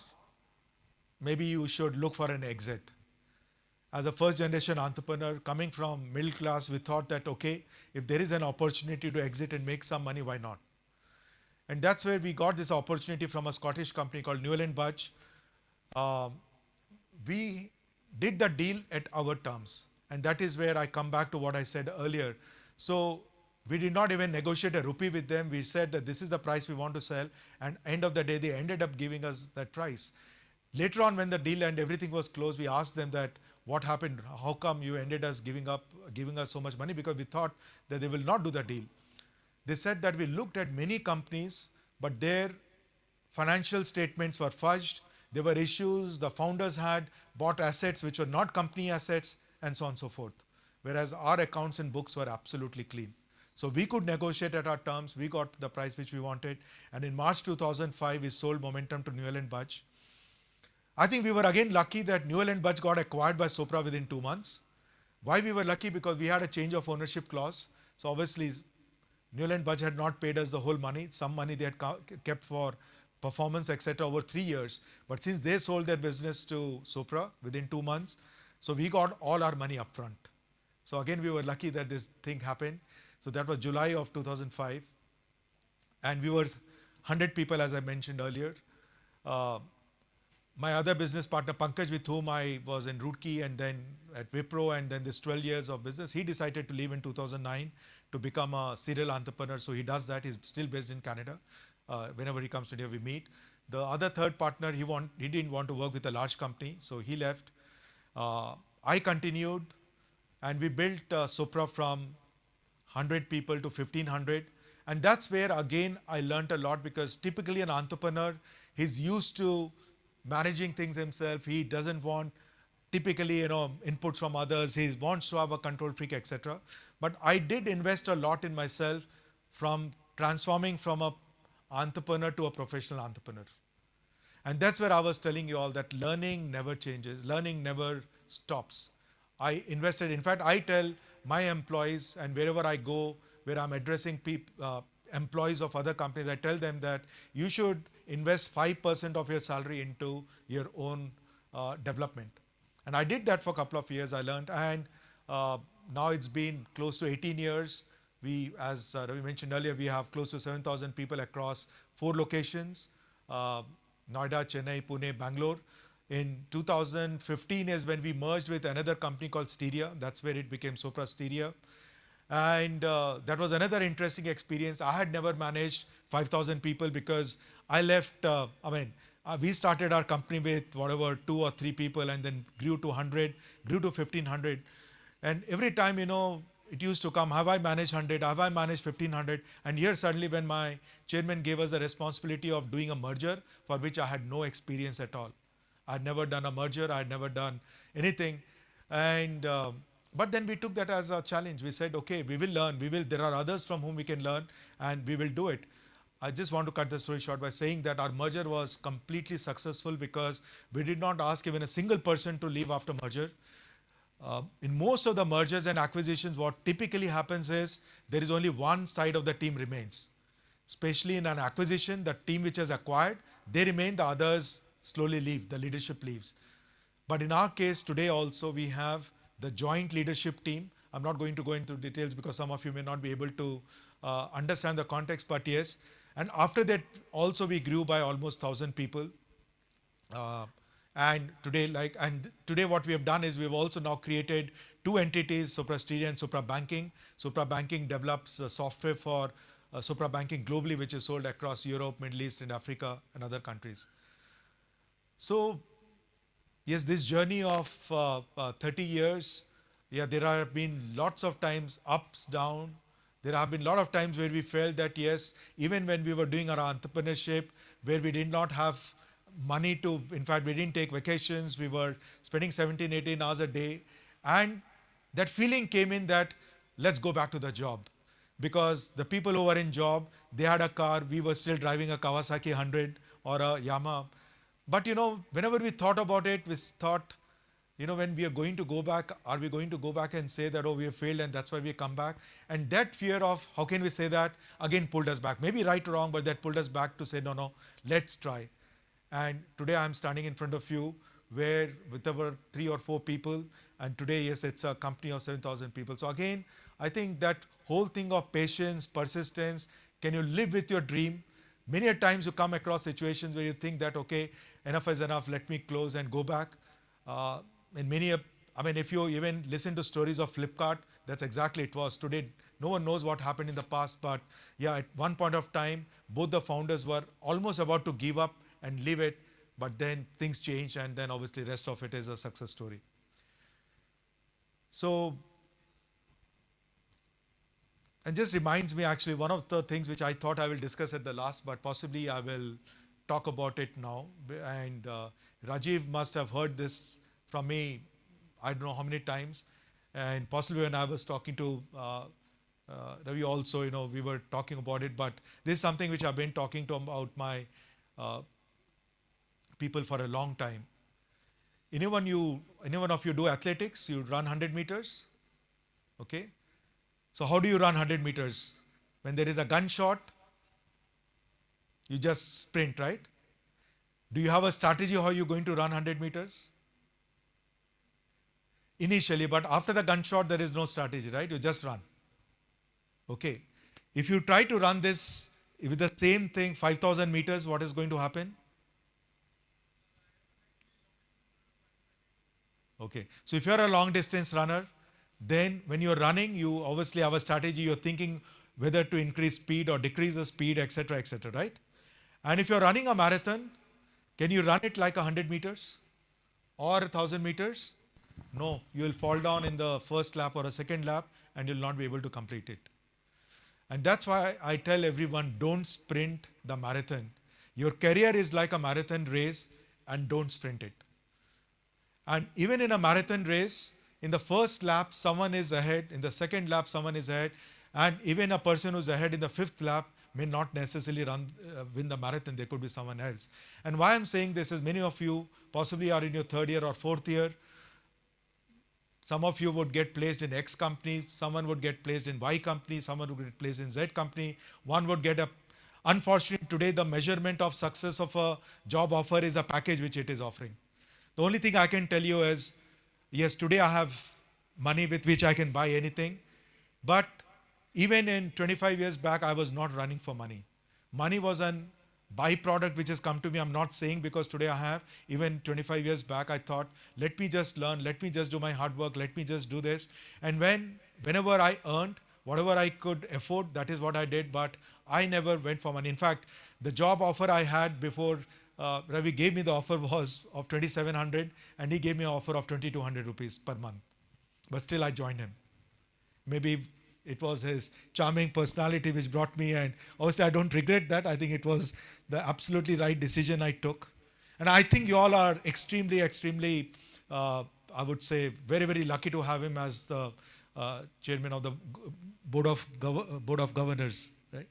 maybe you should look for an exit. As a first generation entrepreneur coming from middle class, we thought that, okay, if there is an opportunity to exit and make some money, why not? And that's where we got this opportunity from a Scottish company called Newell & Budge. We did the deal at our terms. And that is where I come back to what I said earlier. So we did not even negotiate a rupee with them. We said that this is the price we want to sell. And end of the day, they ended up giving us that price. Later on, when the deal and everything was closed, we asked them that, what happened? How come you ended us giving us so much money? Because we thought that they will not do the deal. They said that we looked at many companies, but their financial statements were fudged. There were issues. The founders had bought assets which were not company assets, and so on and so forth. Whereas our accounts and books were absolutely clean. So we could negotiate at our terms. We got the price which we wanted. And in March 2005, we sold Momentum to Newell & Budge. I think we were again lucky that Newell & Budge got acquired by Sopra within 2 months. Why we were lucky? Because we had a change of ownership clause. So obviously, Newell & Budge had not paid us the whole money. Some money they had kept for performance, etc. over 3 years. But since they sold their business to Sopra within 2 months, so we got all our money upfront. So again, we were lucky that this thing happened. So that was July of 2005. And we were 100 people, as I mentioned earlier. My other business partner, Pankaj, with whom I was in Rootki and then at Wipro and then this 12 years of business, he decided to leave in 2009 to become a serial entrepreneur. So he does that. He's still based in Canada. Whenever he comes to India, we meet. The other third partner, he didn't want to work with a large company, so he left. I continued, and we built Sopra from 100 people to 1,500. And that's where, again, I learned a lot because typically an entrepreneur, he's used to managing things himself. He doesn't want typically, input from others. He wants to have a control freak, etc. But I did invest a lot in myself from transforming from a entrepreneur to a professional entrepreneur. And that's where I was telling you all that learning never changes. Learning never stops. I invested. In fact, I tell my employees, and wherever I go, where I'm addressing employees of other companies, I tell them that you should invest 5% of your salary into your own development. And I did that for a couple of years. I learned, and now it's been close to 18 years. We, as Ravi mentioned earlier, we have close to 7,000 people across 4 locations, Noida, Chennai, Pune, Bangalore. In 2015 is when we merged with another company called Steria. That's where it became Sopra Steria. And that was another interesting experience. I had never managed 5,000 people because I left, We started our company with whatever 2 or 3 people, and then grew to 100, grew to 1500. And every time, it used to come, have I managed 100? Have I managed 1500? And here suddenly when my chairman gave us the responsibility of doing a merger for which I had no experience at all. I had never done a merger. I had never done anything. And but then we took that as a challenge. We said, okay, we will learn. There are others from whom we can learn, and we will do it. I just want to cut the story short by saying that our merger was completely successful because we did not ask even a single person to leave after merger. In most of the mergers and acquisitions, what typically happens is there is only one side of the team remains. Especially in an acquisition, the team which has acquired, they remain, the others slowly leave, the leadership leaves. But in our case today also, we have the joint leadership team. I'm not going to go into details because some of you may not be able to understand the context, but yes. And after that also we grew by almost 1,000 people. And today what we have done is we've also now created two entities, Supra Steria and Supra Banking. Supra Banking develops software for Supra Banking globally, which is sold across Europe, Middle East and Africa and other countries. So yes, this journey of 30 years, yeah, there have been lots of times ups, down. There have been a lot of times where we felt that yes, even when we were doing our entrepreneurship, where we did not have money to, in fact, we didn't take vacations, we were spending 17, 18 hours a day. And that feeling came in that let's go back to the job. Because the people who were in job, they had a car, we were still driving a Kawasaki 100 or a Yamaha. But whenever we thought about it, we thought, when we are going to go back, are we going to go back and say that, oh, we have failed and that's why we come back? And that fear of how can we say that, again pulled us back. Maybe right or wrong, but that pulled us back to say, no, let's try. And today I'm standing in front of you where with our 3 or 4 people, and today, yes, it's a company of 7,000 people. So again, I think that whole thing of patience, persistence, can you live with your dream? Many a times you come across situations where you think that, okay, enough is enough, let me close and go back. If you even listen to stories of Flipkart, that's exactly it was. Today, no one knows what happened in the past, but yeah, at one point of time, both the founders were almost about to give up and leave it, but then things changed, and then obviously rest of it is a success story. So, and just reminds me actually one of the things which I thought I will discuss at the last, but possibly I will talk about it now. And Rajiv must have heard this from me, I don't know how many times. And possibly when I was talking to Ravi also, we were talking about it. But this is something which I've been talking to about my people for a long time. Anyone of you do athletics? You run 100 meters? Okay. So how do you run 100 meters? When there is a gunshot, you just sprint, right? Do you have a strategy how you're going to run 100 meters? Initially, but after the gunshot, there is no strategy, right? You just run. Okay. If you try to run this with the same thing, 5,000 meters, what is going to happen? Okay. So if you're a long distance runner, then when you're running, you obviously have a strategy. You're thinking whether to increase speed or decrease the speed, etc., right? And if you're running a marathon, can you run it like 100 meters or 1,000 meters? No, you will fall down in the first lap or a second lap and you'll not be able to complete it. And that's why I tell everyone, don't sprint the marathon. Your career is like a marathon race and don't sprint it. And even in a marathon race, in the first lap, someone is ahead. In the second lap, someone is ahead. And even a person who's ahead in the 5th lap may not necessarily win the marathon. There could be someone else. And why I'm saying this is many of you possibly are in your 3rd year or 4th year. Some of you would get placed in X company. Someone would get placed in Y company. Someone would get placed in Z company. One would get unfortunately today the measurement of success of a job offer is a package which it is offering. The only thing I can tell you is, yes, today I have money with which I can buy anything. But even in 25 years back, I was not running for money. Money was an byproduct which has come to me. I'm not saying because today I have. Even 25 years back, I thought, let me just learn, let me just do my hard work, let me just do this. And whenever I earned, whatever I could afford, that is what I did. But I never went for money. In fact, the job offer I had before Ravi gave me the offer was of 2,700 and he gave me an offer of 2,200 rupees per month. But still I joined him. Maybe it was his charming personality which brought me, and obviously I don't regret that. I think it was the absolutely right decision I took. And I think you all are extremely, extremely, I would say, very, very lucky to have him as the chairman of the board of governors. Right?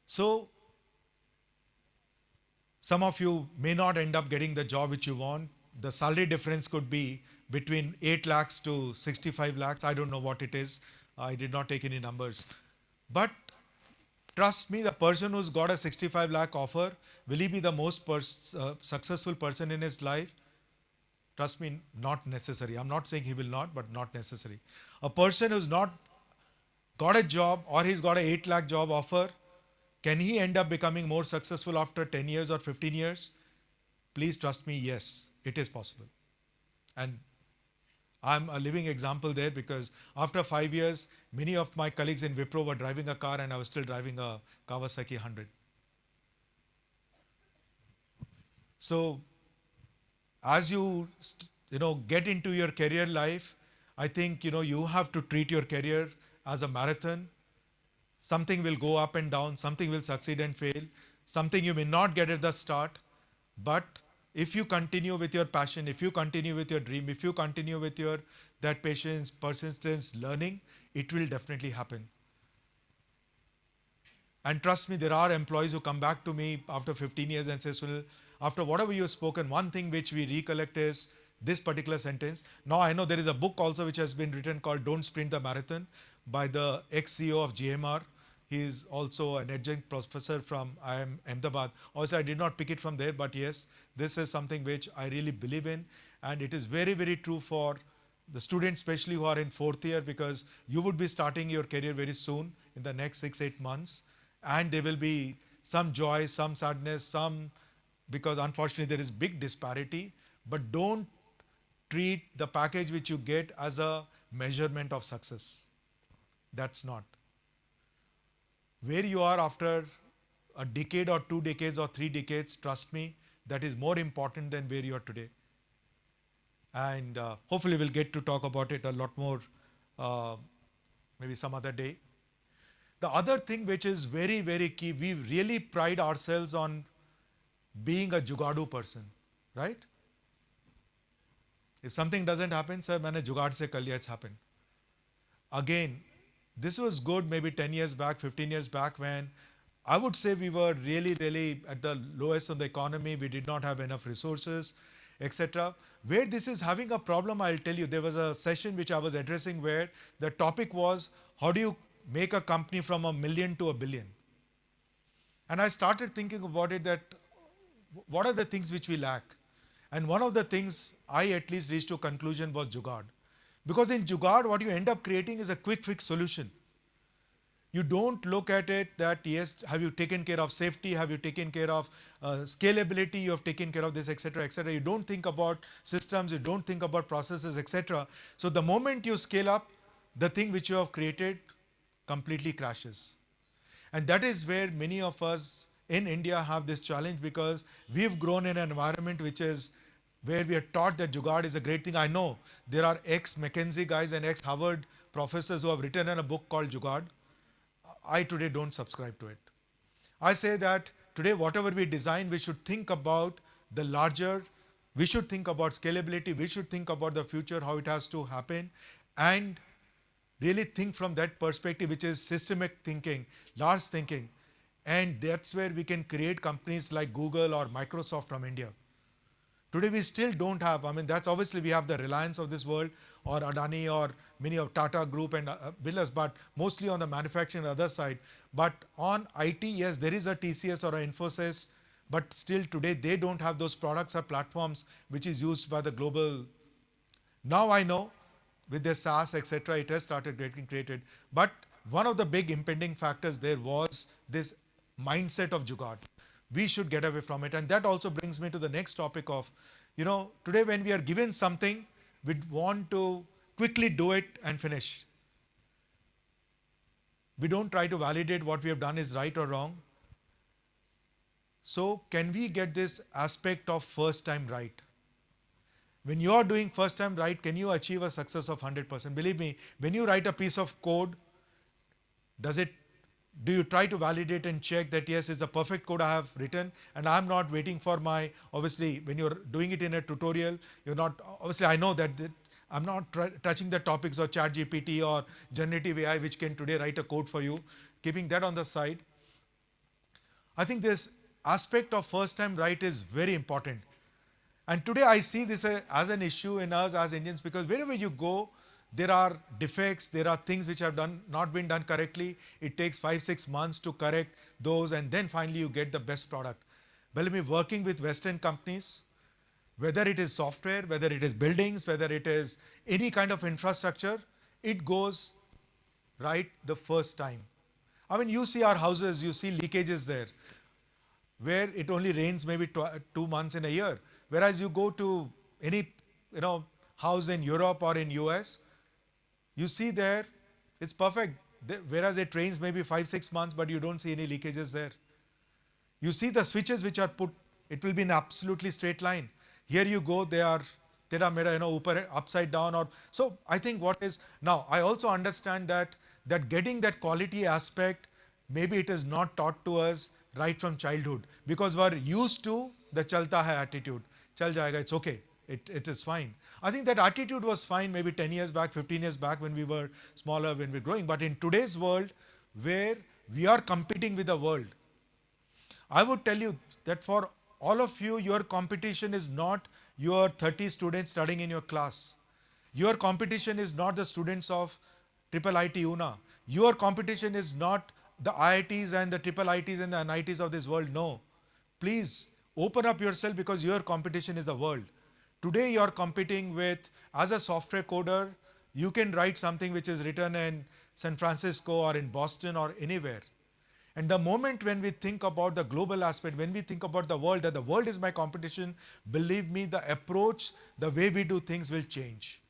So some of you may not end up getting the job which you want. The salary difference could be between 8 lakhs to 65 lakhs. I don't know what it is. I did not take any numbers. But trust me, the person who's got a 65 lakh offer, will he be the most successful person in his life? Trust me, not necessary. I'm not saying he will not, but not necessary. A person who's not got a job or he's got a 8 lakh job offer, can he end up becoming more successful after 10 years or 15 years? Please trust me, yes, it is possible. And I'm a living example there, because after 5 years, many of my colleagues in Wipro were driving a car and I was still driving a Kawasaki 100. So as you get into your career life, I think you have to treat your career as a marathon. Something will go up and down, something will succeed and fail, something you may not get at the start, but if you continue with your passion, if you continue with your dream, if you continue with your that patience, persistence, learning, it will definitely happen. And trust me, there are employees who come back to me after 15 years and say, Sunil, after whatever you've spoken, one thing which we recollect is this particular sentence. Now I know there is a book also which has been written called Don't Sprint the Marathon by the ex-CEO of GMR. He is also an adjunct professor from IIM Ahmedabad. Also, I did not pick it from there, but yes, this is something which I really believe in. And it is very, very true for the students, especially who are in 4th year, because you would be starting your career very soon in the next 6-8 months. And there will be some joy, some sadness, because unfortunately there is big disparity. But don't treat the package which you get as a measurement of success. That's not. Where you are after a decade or 2 decades or 3 decades, trust me, that is more important than where you are today. And hopefully we'll get to talk about it a lot more maybe some other day. The other thing which is very, very key, we really pride ourselves on being a jugadu person, right? If something doesn't happen, sir, maine jugaad se kar liya, it's happened. Again, this was good maybe 10 years back, 15 years back, when I would say we were really, really at the lowest of the economy. We did not have enough resources, etc. Where this is having a problem, I'll tell you, there was a session which I was addressing where the topic was, how do you make a company from $1 million to $1 billion? And I started thinking about it, that what are the things which we lack? And one of the things I at least reached to a conclusion was jugaad. Because in jugaad, what you end up creating is a quick fix solution. You don't look at it that, yes, have you taken care of safety? Have you taken care of scalability? You have taken care of this, etc., etc. You don't think about systems. You don't think about processes, etc. So the moment you scale up, the thing which you have created completely crashes. And that is where many of us in India have this challenge, because we've grown in an environment which is where we are taught that jugaad is a great thing. I know there are ex-McKinsey guys and ex-Harvard professors who have written in a book called Jugaad. I today don't subscribe to it. I say that today whatever we design, we should think about the larger, we should think about scalability, we should think about the future, how it has to happen, and really think from that perspective, which is systemic thinking, large thinking. And that's where we can create companies like Google or Microsoft from India. Today we still don't have, that's obviously we have the Reliance of this world, or Adani, or many of Tata Group and Billas, but mostly on the manufacturing other side. But on IT, yes, there is a TCS or an Infosys, but still today they don't have those products or platforms which is used by the global. Now I know with the SaaS, etc., it has started getting created. But one of the big impending factors there was this mindset of jugaad. We should get away from it. And that also brings me to the next topic of, today when we are given something, we want to quickly do it and finish. We don't try to validate what we have done is right or wrong. So can we get this aspect of first time right? When you are doing first time right, can you achieve a success of 100%? Believe me, when you write a piece of code, do you try to validate and check that yes, it's a perfect code I have written and I'm not waiting for my, obviously when you're doing it in a tutorial, you're not, obviously I know that I'm not touching the topics of ChatGPT or generative AI which can today write a code for you. Keeping that on the side, I think this aspect of first time right is very important. And today I see this as an issue in us as Indians, because wherever you go, there are defects, there are things which have not been done correctly. It takes 5-6 months to correct those, and then finally you get the best product. Believe me, working with Western companies, whether it is software, whether it is buildings, whether it is any kind of infrastructure, it goes right the first time. I mean, you see our houses, you see leakages there, where it only rains maybe 2 months in a year. Whereas you go to any house in Europe or in US, you see there, it's perfect. Whereas it rains maybe 5-6 months, but you don't see any leakages there. You see the switches which are put, it will be an absolutely straight line. Here you go, they are made, upside down. Or so I think what is, now I also understand that getting that quality aspect, maybe it is not taught to us right from childhood, because we're used to the chalta hai attitude. Chal jayega, it's okay. It is fine. I think that attitude was fine maybe 10 years back, 15 years back when we were smaller, when we were growing. But in today's world, where we are competing with the world, I would tell you that for all of you, your competition is not your 30 students studying in your class. Your competition is not the students of Triple IT UNA. Your competition is not the IITs and the Triple ITs and the NITs of this world. No. Please open up yourself, because your competition is the world. Today you are competing with, as a software coder, you can write something which is written in San Francisco or in Boston or anywhere. And the moment when we think about the global aspect, when we think about the world, that the world is my competition, believe me, the approach, the way we do things will change.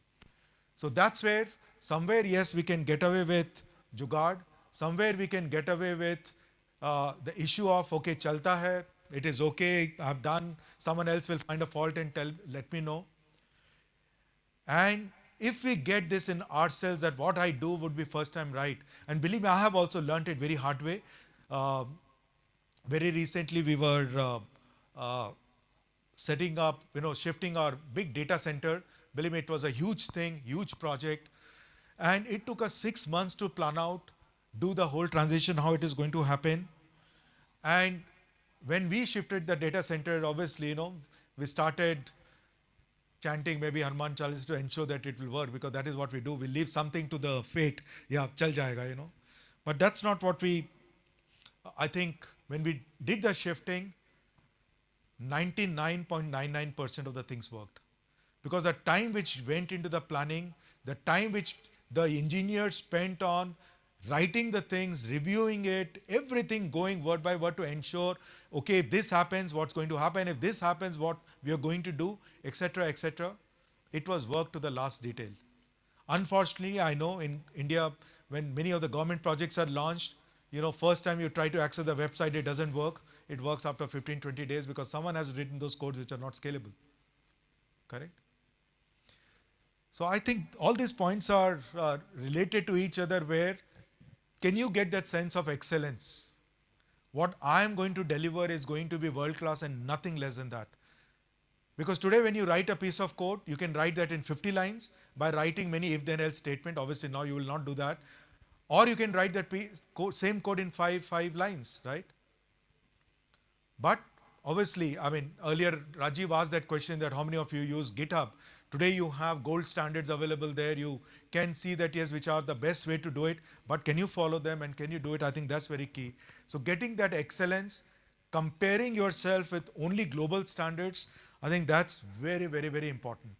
So that's where, somewhere, yes, we can get away with jugaad. Somewhere we can get away with the issue of, okay, chalta hai, it is okay, I've done, someone else will find a fault and let me know. And if we get this in ourselves, that what I do would be first time right. And believe me, I have also learned it very hard way. Very recently we were setting up, shifting our big data center. Believe me, it was a huge thing, huge project. And it took us 6 months to plan out, do the whole transition, how it is going to happen. And when we shifted the data center, obviously, we started chanting maybe Hanuman Chalis to ensure that it will work, because that is what we do. We leave something to the fate. Yeah, chal jayega, But that's not what I think when we did the shifting, 99.99% of the things worked. Because the time which went into the planning, the time which the engineers spent on writing the things, reviewing it, everything going word by word to ensure, okay, if this happens, what's going to happen? If this happens, what we are going to do, etc., etc. It was work to the last detail. Unfortunately, I know in India, when many of the government projects are launched, first time you try to access the website, it doesn't work. It works after 15, 20 days because someone has written those codes which are not scalable. Correct? So I think all these points are related to each other, where can you get that sense of excellence? What I am going to deliver is going to be world class and nothing less than that. Because today when you write a piece of code, you can write that in 50 lines by writing many if then else statement. Obviously now you will not do that. Or you can write that same code in five lines, right? But obviously, I mean, earlier Rajiv asked that question that how many of you use GitHub? Today you have gold standards available there. You can see that, yes, which are the best way to do it, but can you follow them and can you do it? I think that's very key. So getting that excellence, comparing yourself with only global standards, I think that's very, very, very important.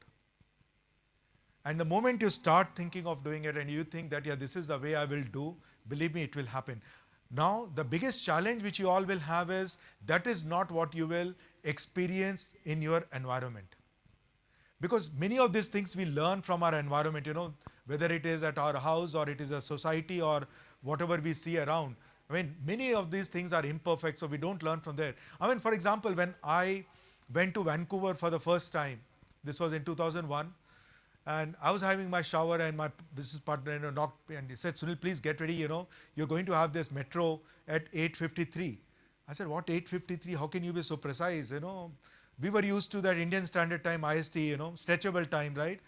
And the moment you start thinking of doing it and you think that, yeah, this is the way I will do, believe me, it will happen. Now, the biggest challenge which you all will have is that is not what you will experience in your environment. Because many of these things we learn from our environment, whether it is at our house or it is a society or whatever we see around. I mean, many of these things are imperfect, so we don't learn from there. I mean, for example, when I went to Vancouver for the first time, this was in 2001, and I was having my shower, and my business partner, knocked me and he said, Sunil, please get ready, you're going to have this metro at 8:53. I said, what 8:53? How can you be so precise? We were used to that Indian Standard Time, IST, stretchable time, right?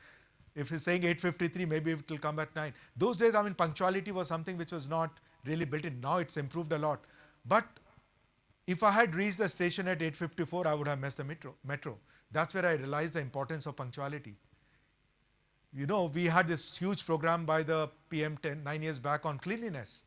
If he's saying 8:53, maybe it will come at 9. Those days, I mean, punctuality was something which was not really built in. Now it's improved a lot. But if I had reached the station at 8:54, I would have missed the metro. That's where I realized the importance of punctuality. We had this huge program by the PM 9 years back on cleanliness.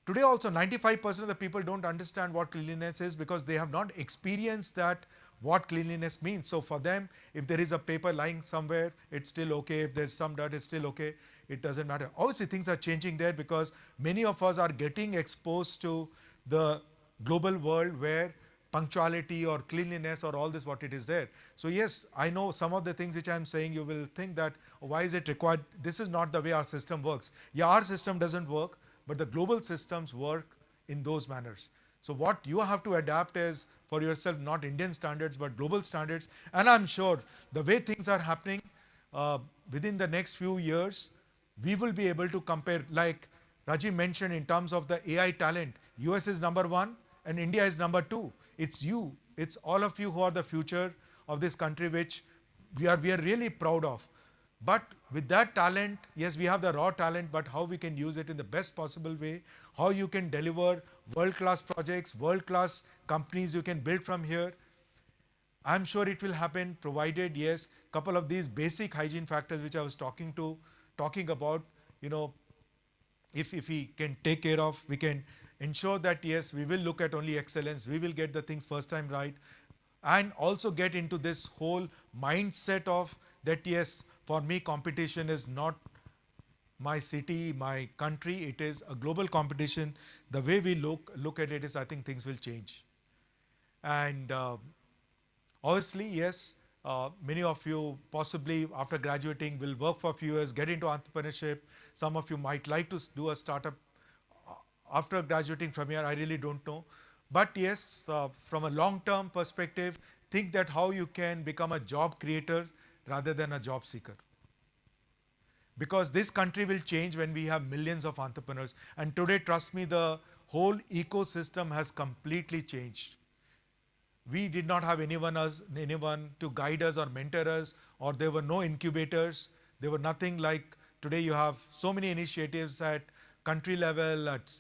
Today also 95% of the people don't understand what cleanliness is because they have not experienced that what cleanliness means. So for them, if there is a paper lying somewhere, it's still okay. If there's some dirt, it's still okay. It doesn't matter. Obviously things are changing there because many of us are getting exposed to the global world where punctuality or cleanliness or all this what it is there. So yes, I know some of the things which I'm saying you will think that why is it required? This is not the way our system works. Yeah, our system doesn't work, but the global systems work in those manners. So what you have to adapt is for yourself not Indian standards but global standards. And I'm sure the way things are happening within the next few years, we will be able to compare, like Rajiv mentioned in terms of the AI talent, US is number 1 and India is number 2. It's you, it's all of you who are the future of this country, which we are really proud of. But with that talent, yes, we have the raw talent, but how we can use it in the best possible way, how you can deliver world-class projects, world-class companies you can build from here. I'm sure it will happen provided, yes, couple of these basic hygiene factors which I was talking about, if we can take care of, we can ensure that yes, we will look at only excellence, we will get the things first time right, and also get into this whole mindset of that yes, for me competition is not my city, my country, it is a global competition. The way we look at it is, I think things will change. And obviously, yes, many of you possibly after graduating will work for a few years, get into entrepreneurship. Some of you might like to do a startup after graduating from here, I really don't know. But yes, from a long-term perspective, think that how you can become a job creator rather than a job seeker. Because this country will change when we have millions of entrepreneurs. And today, trust me, the whole ecosystem has completely changed. We did not have anyone to guide us or mentor us, or there were no incubators. There were nothing like today you have so many initiatives at country level, at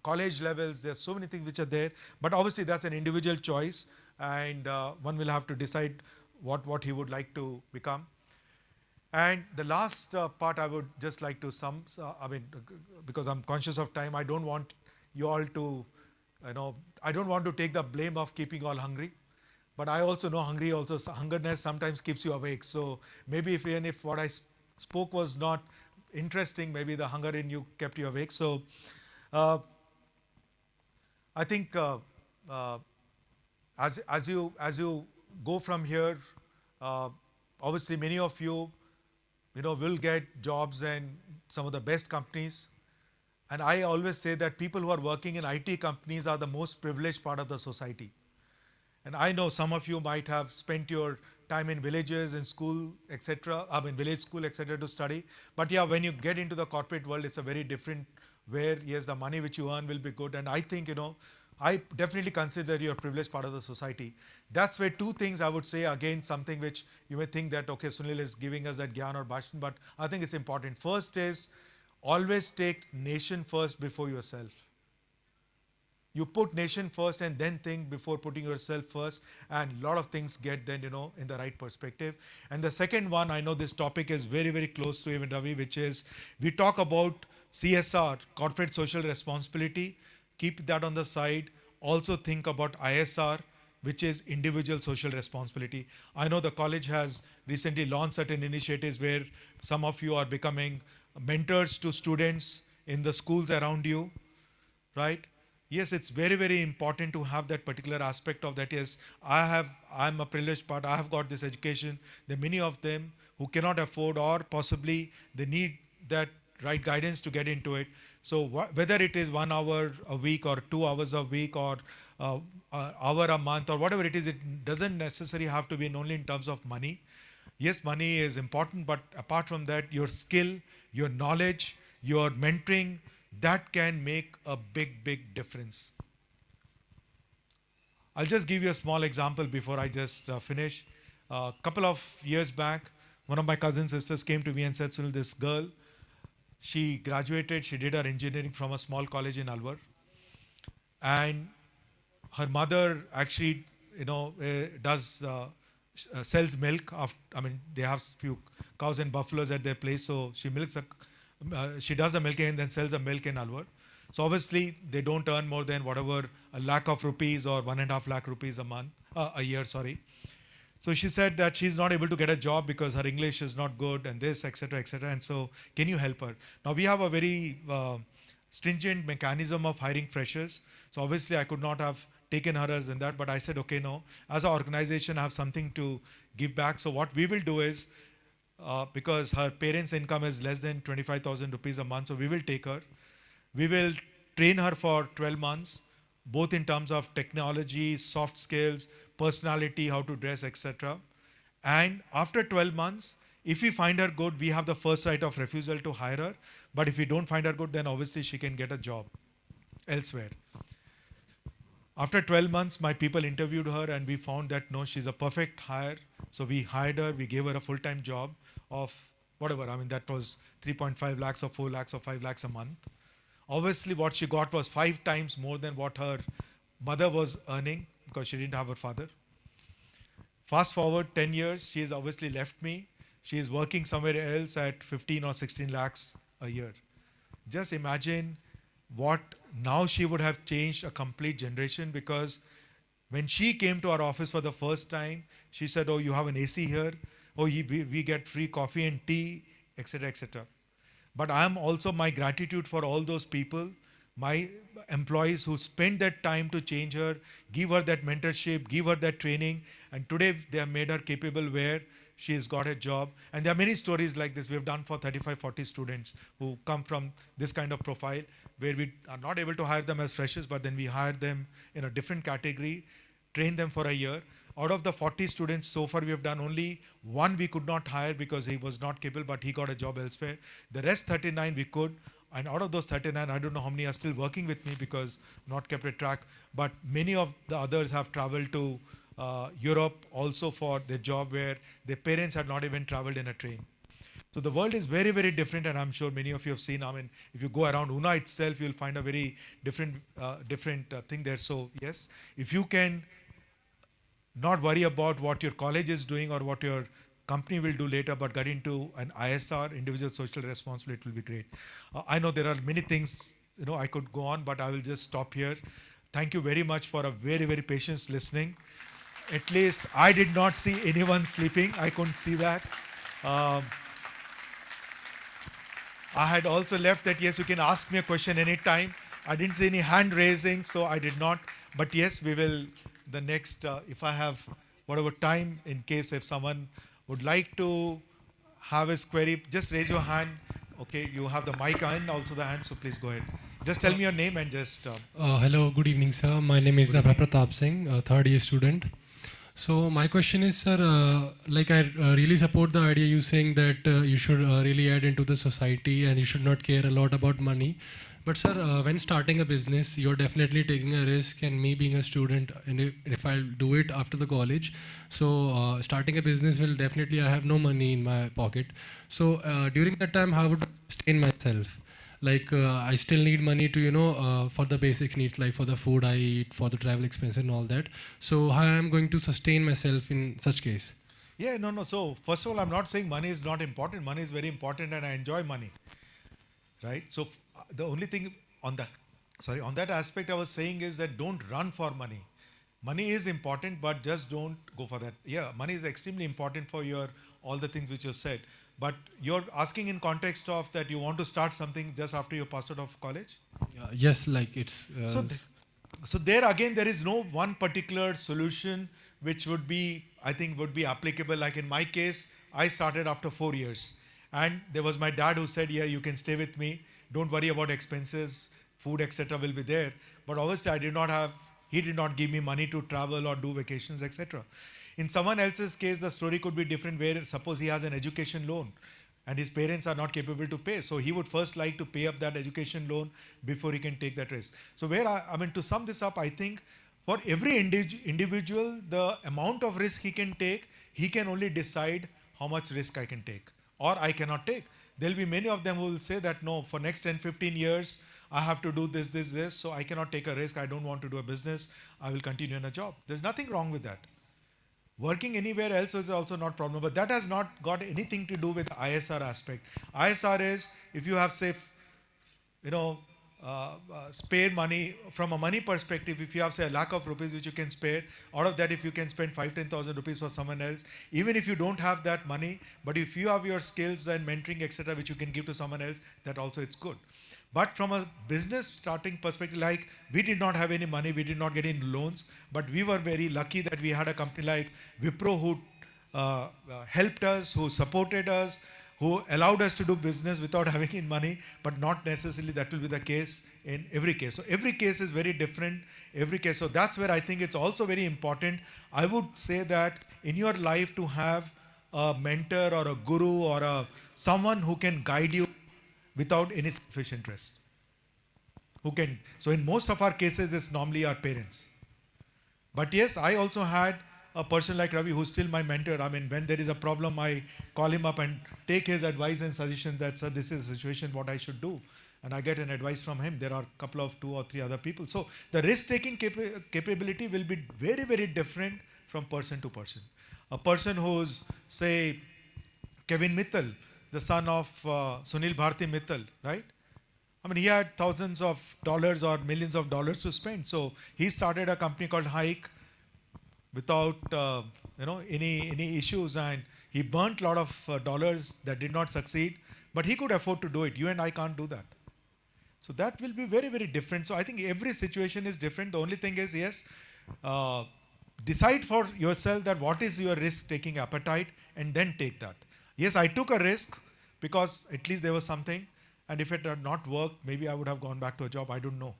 college levels. There's so many things which are there. But obviously that's an individual choice, and one will have to decide what he would like to become. And the last part I would just like to because I'm conscious of time, I don't want you all to, I don't want to take the blame of keeping you all hungry. But I also know hungerness sometimes keeps you awake. So maybe even if what I spoke was not interesting, maybe the hunger in you kept you awake. So I think as you go from here, obviously many of you will get jobs in some of the best companies. And I always say that people who are working in IT companies are the most privileged part of the society. And I know some of you might have spent your time in villages, in school, etc. Village school, etc. to study. But yeah, when you get into the corporate world, it's a very different where, yes, the money which you earn will be good. And I think, I definitely consider you're a privileged part of the society. That's where two things I would say, again, something which you may think that, okay, Sunil is giving us that gyan or bhashan, but I think it's important. First is, always take nation first before yourself. You put nation first and then think before putting yourself first, and a lot of things get then, in the right perspective. And the second one, I know this topic is very, very close to even Ravi, which is we talk about CSR, corporate social responsibility. Keep that on the side. Also think about ISR, which is individual social responsibility. I know the college has recently launched certain initiatives where some of you are becoming mentors to students in the schools around you, right? Yes, it's very, very important to have that particular aspect of that. Yes, I'm a privileged part. I have got this education. There are many of them who cannot afford, or possibly they need that right guidance to get into it. So whether it is 1 hour a week or 2 hours a week or hour a month or whatever it is, it doesn't necessarily have to be only in terms of money. Yes, money is important, but apart from that, your skill, your knowledge, your mentoring, that can make a big, big difference. I'll just give you a small example before I just finish. A couple of years back, one of my cousin sisters came to me and said, Sunil, this girl, she graduated, she did her engineering from a small college in Alwar. And her mother actually, does sells milk. They have few cows and buffaloes at their place, so she she does the milking and then sells the milk in Alwar. So obviously they don't earn more than whatever a lakh of rupees or 1.5 lakh rupees a year. Sorry. So she said that she's not able to get a job because her English is not good and this, etc., etc. And so, can you help her? Now we have a very stringent mechanism of hiring freshers. So obviously I could not have taken her as in that, but I said, okay, no, as an organization, I have something to give back. So what we will do is, because her parents' income is less than 25,000 rupees a month, so we will take her. We will train her for 12 months, both in terms of technology, soft skills, personality, how to dress, etc. And after 12 months, if we find her good, we have the first right of refusal to hire her. But if we don't find her good, then obviously she can get a job elsewhere. After 12 months, my people interviewed her and we found that no, she's a perfect hire. So we hired her, we gave her a full-time job of whatever, that was 3.5 lakhs or 4 lakhs or 5 lakhs a month. Obviously, what she got was 5 times more than what her mother was earning because she didn't have her father. Fast forward 10 years, she has obviously left me. She is working somewhere else at 15 or 16 lakhs a year. Just imagine what now she would have changed a complete generation, because when she came to our office for the first time, she said, oh, you have an AC here. Oh, we get free coffee and tea, etc., etc. But I am also my gratitude for all those people, my employees who spent that time to change her, give her that mentorship, give her that training. And today they have made her capable where she has got a job. And there are many stories like this. We have done for 35, 40 students who come from this kind of profile, where we are not able to hire them as freshers, but then we hire them in a different category, train them for a year. Out of the 40 students so far, we have done only one we could not hire because he was not capable, but he got a job elsewhere. The rest 39 we could. And out of those 39, I don't know how many are still working with me because not kept a track. But many of the others have traveled to Europe also for their job, where their parents had not even traveled in a train. So the world is very, very different, and I'm sure many of you have seen. If you go around Una itself, you'll find a very different thing there. So yes, if you can not worry about what your college is doing or what your company will do later, but get into an ISR, individual social responsibility, it will be great. I know there are many things, I could go on, but I will just stop here. Thank you very much for a very, very patient listening. At least I did not see anyone sleeping. I couldn't see that. I had also left that, yes, you can ask me a question anytime. I didn't see any hand raising, so I did not. But yes, we will, the next, if I have whatever time, in case if someone would like to have his query, just raise your hand. Okay, you have the mic and also the hand, so please go ahead. Just tell me your name and just... Hello, good evening, sir. My name is Abhay Pratap Singh, a third year student. So my question is, sir, I really support the idea you saying that you should really add into the society and you should not care a lot about money. But sir, when starting a business, you're definitely taking a risk, and me being a student, and if I'll do it after the college, so starting a business will definitely, I have no money in my pocket. So during that time, how would I sustain myself? I still need money to, for the basic needs, like for the food I eat, for the travel expense and all that. So how I am going to sustain myself in such case? Yeah, no. So first of all, I'm not saying money is not important. Money is very important and I enjoy money. Right? So the only thing on that aspect I was saying is that don't run for money. Money is important, but just don't go for that. Yeah, money is extremely important for all the things which you said. But you're asking in context of that you want to start something just after you passed out of college? Yes, like it's... So there again, there is no one particular solution which would be, I think, would be applicable. Like in my case, I started after 4 years. And there was my dad who said, yeah, you can stay with me. Don't worry about expenses. Food, etc. will be there. But obviously, he did not give me money to travel or do vacations, etc. In someone else's case, the story could be different, where suppose he has an education loan and his parents are not capable to pay. So he would first like to pay up that education loan before he can take that risk. So to sum this up, I think for every individual, the amount of risk he can take, he can only decide how much risk I can take or I cannot take. There'll be many of them who will say that, no, for next 10, 15 years, I have to do this, so I cannot take a risk. I don't want to do a business. I will continue in a job. There's nothing wrong with that. Working anywhere else is also not a problem, but that has not got anything to do with the ISR aspect. ISR is, if you have, say, spare money, from a money perspective, if you have, say, ₹1,00,000 which you can spare, out of that, if you can spend 5,000-10,000 rupees for someone else, even if you don't have that money, but if you have your skills and mentoring, etc., which you can give to someone else, that also it's good. But from a business starting perspective, like, we did not have any money, we did not get any loans, but we were very lucky that we had a company like Wipro who helped us, who supported us, who allowed us to do business without having any money, but not necessarily that will be the case in every case. So every case is very different, every case. So that's where I think it's also very important. I would say that in your life, to have a mentor or a guru or someone who can guide you without any selfish interest. So in most of our cases, it's normally our parents. But yes, I also had a person like Ravi who's still my mentor. I mean, when there is a problem, I call him up and take his advice and suggestion that, sir, this is a situation, what I should do. And I get an advice from him. There are a couple of 2 or 3 other people. So the risk-taking capability will be very, very different from person to person. A person who's, say, Kevin Mittal, the son of Sunil Bharti Mittal, right? I mean, he had thousands of dollars or millions of dollars to spend. So he started a company called Hike without any issues, and he burnt a lot of dollars that did not succeed, but he could afford to do it. You and I can't do that. So that will be very, very different. So I think every situation is different. The only thing is, yes, decide for yourself that what is your risk-taking appetite, and then take that. Yes, I took a risk because at least there was something, and if it had not worked, maybe I would have gone back to a job. I don't know.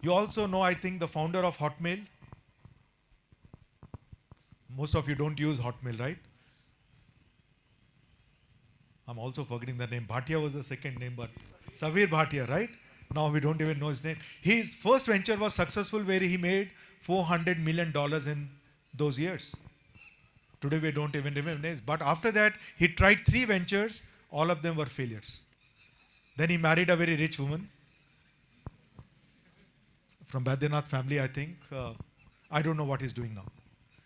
You also know, I think, the founder of Hotmail. Most of you don't use Hotmail, right? I'm also forgetting the name. Bhatia was the second name, but Savir Bhatia, right? Now we don't even know his name. His first venture was successful, where he made $400 million in those years. Today we don't even remember names. But after that, he tried 3 ventures. All of them were failures. Then he married a very rich woman from Badrinath family, I think. I don't know what he's doing now.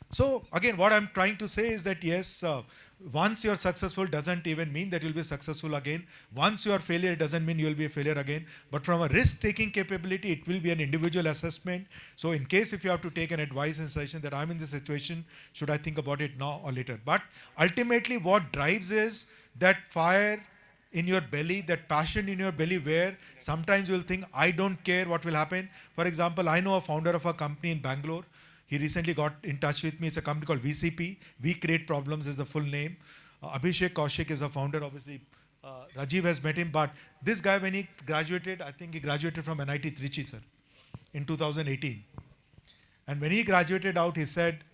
So again, what I'm trying to say is that, yes, once you're successful doesn't even mean that you'll be successful again. Once you are failure, it doesn't mean you'll be a failure again. But from a risk-taking capability, it will be an individual assessment. So in case if you have to take an advice and suggestion that I'm in this situation, should I think about it now or later? But ultimately what drives is that fire in your belly, that passion in your belly, where sometimes you'll think, I don't care what will happen. For example, I know a founder of a company in Bangalore. He recently got in touch with me. It's a company called VCP. We Create Problems is the full name. Abhishek Kaushik is the founder, obviously. Rajiv has met him. But this guy, when he graduated, I think he graduated from NIT Trichy, sir, in 2018. And when he graduated out, he said,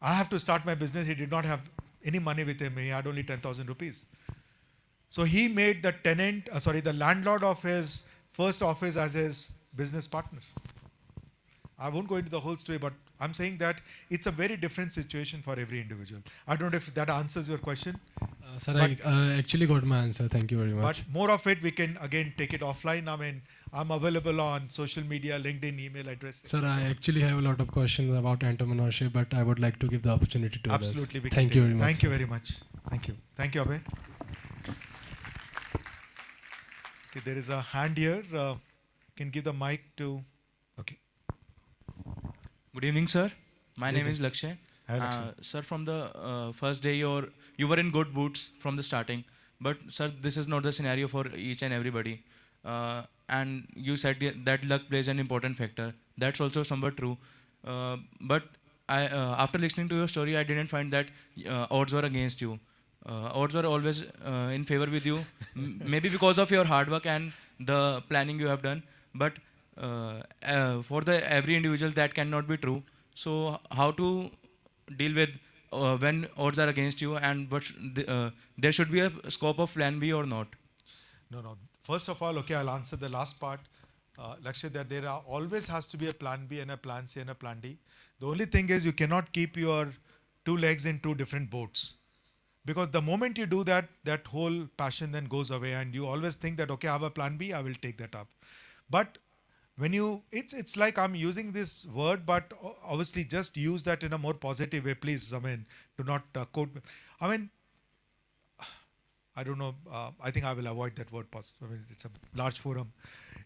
I have to start my business. He did not have any money with him. He had only 10,000 rupees. So he made the landlord of his first office as his business partner. I won't go into the whole story, but I'm saying that it's a very different situation for every individual. I don't know if that answers your question. Sir, I actually got my answer. Thank you very much. But more of it, we can again take it offline. I mean, I'm available on social media, LinkedIn, email address. Sir, I actually have a lot of questions about entrepreneurship, but I would like to give the opportunity to others. Absolutely. Thank you very much. Thank you very much. Thank you. Thank you, Abhay. Okay, there is a hand here. Can give the mic to... Okay. Good evening, sir. My name is Lakshay. Hi, Lakshay. Sir, from the first day you were in good boots from the starting. But sir, this is not the scenario for each and everybody. And you said that luck plays an important factor. That's also somewhat true. But after listening to your story, I didn't find that odds were against you. odds were always in favor with you, maybe because of your hard work and the planning you have done. But for the every individual, that cannot be true. So how to deal with when odds are against you, and there should be a scope of plan B or not? No, no. First of all, okay, I'll answer the last part. Lakshya, that there are always has to be a plan B and a plan C and a plan D. The only thing is you cannot keep your two legs in two different boats. Because the moment you do that, that whole passion then goes away and you always think that, okay, I have a plan B, I will take that up. But when you, it's like I'm using this word, but obviously just use that in a more positive way, please. I mean, do not quote. I mean, I don't know. I think I will avoid that word. I mean, it's a large forum.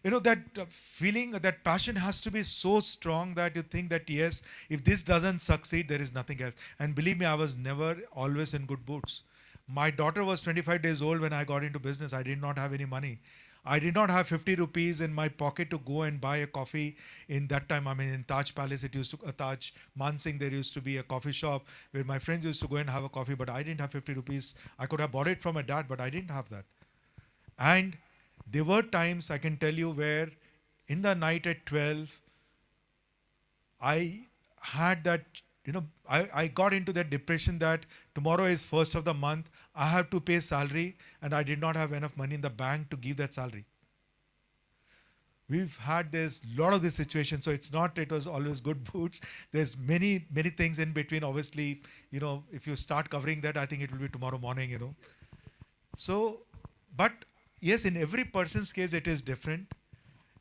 You know, that feeling, that passion has to be so strong that you think that, yes, if this doesn't succeed, there is nothing else. And believe me, I was never always in good boots. My daughter was 25 days old when I got into business. I did not have any money. I did not have 50 rupees in my pocket to go and buy a coffee. In that time, I mean, in Taj Palace, it used to, Taj Mansingh, there used to be a coffee shop where my friends used to go and have a coffee, but I didn't have 50 rupees. I could have bought it from my dad, but I didn't have that. And there were times, I can tell you, where in the night at 12, I had that, you know, I got into that depression that tomorrow is first of the month, I have to pay salary and I did not have enough money in the bank to give that salary. We've had this lot of this situation, so it's not, it was always good boots. There's many things in between. Obviously, you know, if you start covering that, I think it will be tomorrow morning, you know. So, but yes, in every person's case, it is different.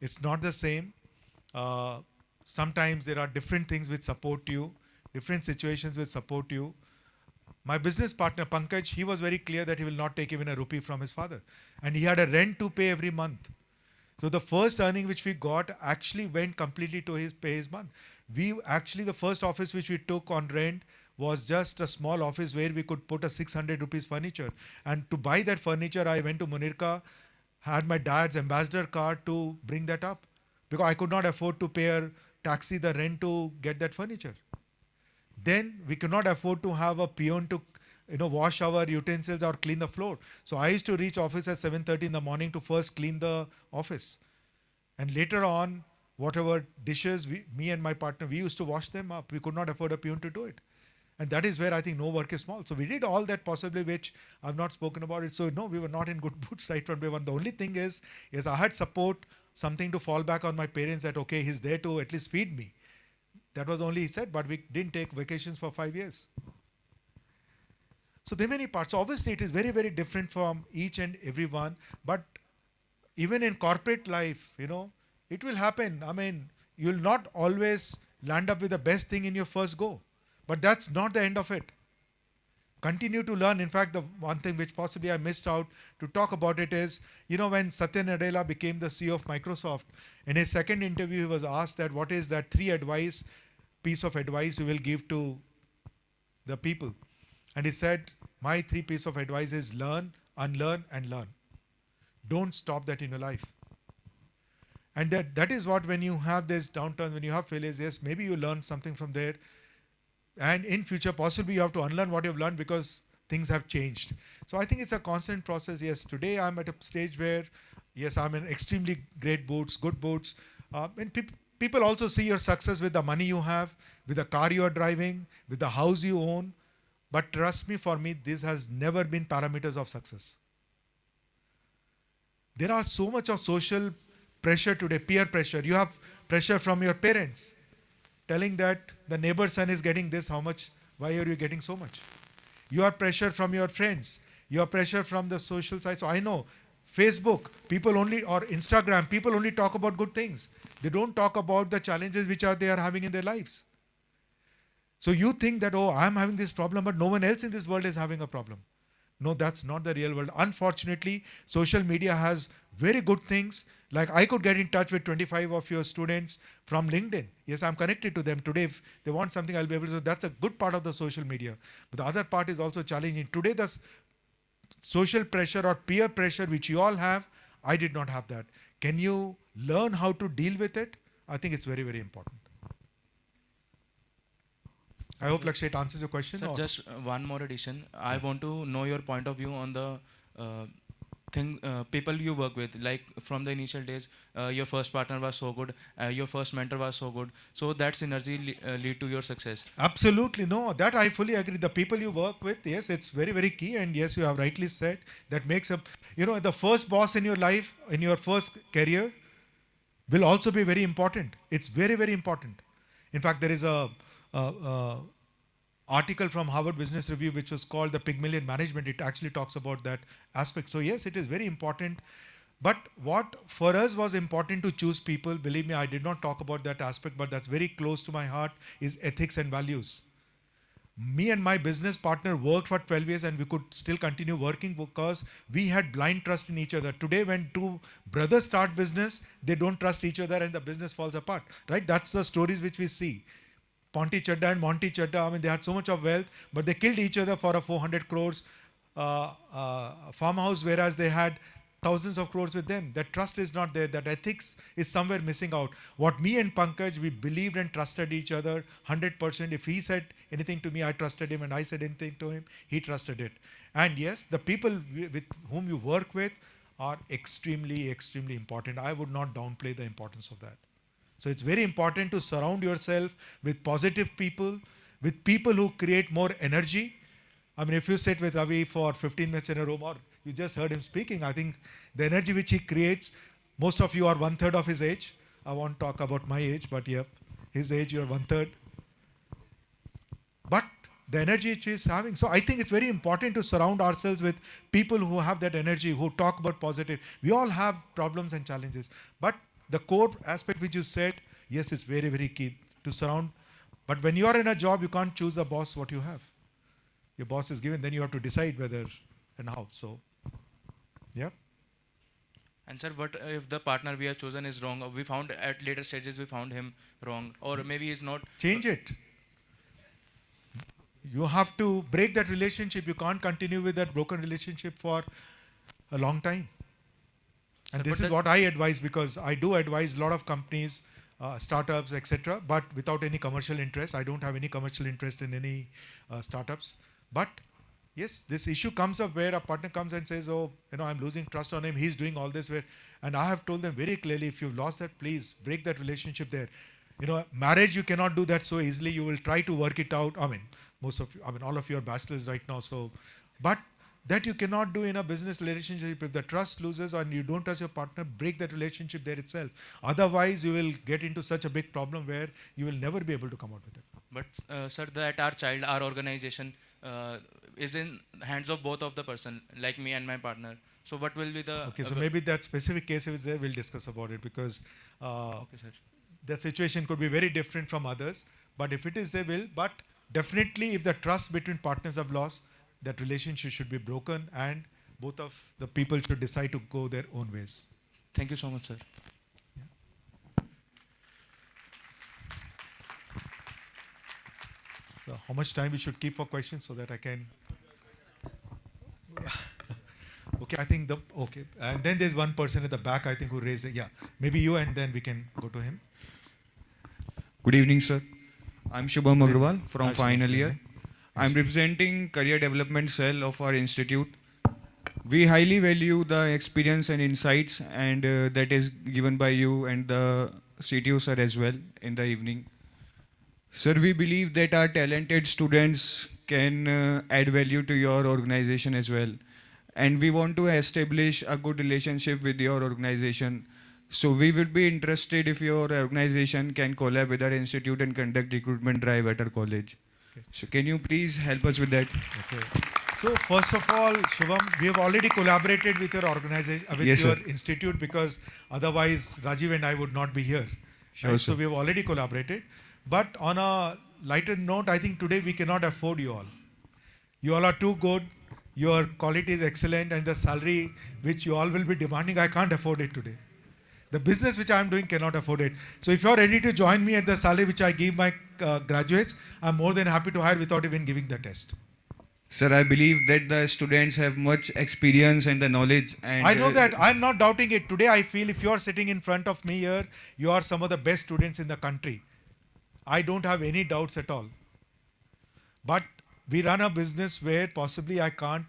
It's not the same. Sometimes there are different things which support you, different situations which support you. My business partner, Pankaj, he was very clear that he will not take even a rupee from his father. And he had a rent to pay every month. So the first earning which we got actually went completely to pay his month. We actually, the first office which we took on rent was just a small office where we could put a 600 rupees furniture. And to buy that furniture, I went to Munirka, had my dad's ambassador card to bring that up. Because I could not afford to pay a taxi, the rent to get that furniture. Then we could not afford to have a peon to, you know, wash our utensils or clean the floor. So I used to reach office at 7:30 in the morning to first clean the office. And later on, whatever dishes, me and my partner, we used to wash them up. We could not afford a peon to do it. And that is where I think no work is small. So we did all that possibly, which I've not spoken about it. So no, we were not in good boots right from day one. The only thing is I had support, something to fall back on my parents that, okay, he's there to at least feed me. That was only he said, but we didn't take vacations for 5 years. So there are many parts. So obviously it is very, very different from each and every one. But even in corporate life, you know, it will happen. I mean, you'll not always land up with the best thing in your first go. But that's not the end of it. Continue to learn. In fact, the one thing which possibly I missed out to talk about it is, you know, when Satya Nadella became the CEO of Microsoft, in his second interview, he was asked that what is that piece of advice you will give to the people. And he said, my 3 pieces of advice is learn, unlearn, and learn. Don't stop that in your life. And that is what, when you have this downturn, when you have failures, yes, maybe you learn something from there. And in future, possibly you have to unlearn what you've learned because things have changed. So I think it's a constant process. Yes, today I'm at a stage where, yes, I'm in extremely great boots, good boots. And people also see your success with the money you have, with the car you are driving, with the house you own. But trust me, for me, this has never been parameters of success. There are so much of social pressure today, peer pressure. You have pressure from your parents, telling that the neighbor's son is getting this, how much, why are you getting so much? You have pressure from your friends. You have pressure from the social side. So I know Facebook, people only, or Instagram, people only talk about good things. They don't talk about the challenges which they are having in their lives. So you think that, oh, I'm having this problem, but no one else in this world is having a problem. No, that's not the real world. Unfortunately, social media has very good things. Like I could get in touch with 25 of your students from LinkedIn. Yes, I'm connected to them today. If they want something, I'll be able to. So that's a good part of the social media. But the other part is also challenging. Today, the social pressure or peer pressure which you all have, I did not have that. Can you learn how to deal with it? I think it's very, very important. I hope Lakshay it answers your question. Sir, or- just one more addition. I want to know your point of view on the uh, people you work with. Like from the initial days, your first partner was so good, your first mentor was so good. So that synergy lead to your success. Absolutely, no, that I fully agree. The people you work with, yes, it's very, very key. And yes, you have rightly said that makes up, the first boss in your life, in your first career, will also be very important. It's very, very important. In fact, there is a article from Harvard Business Review which was called the Pygmalion Management. It actually talks about that aspect. So yes, it is very important. But what for us was important to choose people, believe me, I did not talk about that aspect, but that's very close to my heart, is ethics and values. Me and my business partner worked for 12 years and we could still continue working because we had blind trust in each other. Today, when two brothers start business, they don't trust each other and the business falls apart, right? That's the stories which we see. Ponty Chadda and Monty Chadda, I mean, they had so much of wealth, but they killed each other for a 400 crores farmhouse, whereas they had thousands of crores with them. That trust is not there. That ethics is somewhere missing out. What me and Pankaj, we believed and trusted each other 100%. If he said anything to me, I trusted him, and I said anything to him, he trusted it. And yes, the people with whom you work with are extremely, extremely important. I would not downplay the importance of that. So it's very important to surround yourself with positive people, with people who create more energy. I mean, if you sit with Ravi for 15 minutes in a room, or you just heard him speaking, I think the energy which he creates, most of you are 1/3 of his age. I won't talk about my age, but yep, his age, you're 1/3. But the energy which he's having. So I think it's very important to surround ourselves with people who have that energy, who talk about positive. We all have problems and challenges, but the core aspect which you said, yes, it's very, very key to surround. But when you are in a job, you can't choose a boss what you have. Your boss is given, then you have to decide whether and how. So, yeah. And sir, what if the partner we have chosen is wrong? Or we found at later stages we found him wrong, or maybe he's not. Change it. You have to break that relationship. You can't continue with that broken relationship for a long time. And this is what I advise, because I do advise a lot of companies, startups, etc., but without any commercial interest. I don't have any commercial interest in any startups. But yes, this issue comes up where a partner comes and says, oh, I'm losing trust on him. He's doing all this. And I have told them very clearly, if you've lost that, please break that relationship there. Marriage, you cannot do that so easily. You will try to work it out. I mean, all of you are bachelors right now. So, but that you cannot do in a business relationship. If the trust loses and you don't trust your partner, break that relationship there itself. Otherwise, you will get into such a big problem where you will never be able to come out with it. But sir, that our child, our organization is in hands of both of the person, like me and my partner. So what will be the... Okay, so maybe that specific case if it's there, we'll discuss about it, because okay, sir. The situation could be very different from others. But if it is there, but definitely if the trust between partners have lost, that relationship should be broken and both of the people should decide to go their own ways. Thank you so much, sir. Yeah. So how much time we should keep for questions so that I can... Okay, I think okay. And then there's one person at the back, I think, who raised it. Yeah, maybe you, and then we can go to him. Good evening, sir. I'm Shubham Agrawal from Hi, final Shubham. year. I'm representing career development cell of our institute. We highly value the experience and insights and that is given by you and the CTO sir as well in the evening. Sir, we believe that our talented students can add value to your organization as well. And we want to establish a good relationship with your organization. So we would be interested if your organization can collab with our institute and conduct recruitment drive at our college. Okay. So can you please help us with that? Okay. So first of all, Shubham, we have already collaborated with your organization, with Yes, your sir. institute, because otherwise Rajiv and I would not be here. Sure, Right? sir. So we have already collaborated. But on a lighter note, I think today we cannot afford you all. You all are too good. Your quality is excellent, and the salary which you all will be demanding, I can't afford it today. The business which I am doing cannot afford it. So if you are ready to join me at the salary which I give my graduates, I'm more than happy to hire without even giving the test. Sir, I believe that the students have much experience and the knowledge. And I know that. I'm not doubting it. Today I feel if you are sitting in front of me here, you are some of the best students in the country. I don't have any doubts at all. But we run a business where possibly I can't.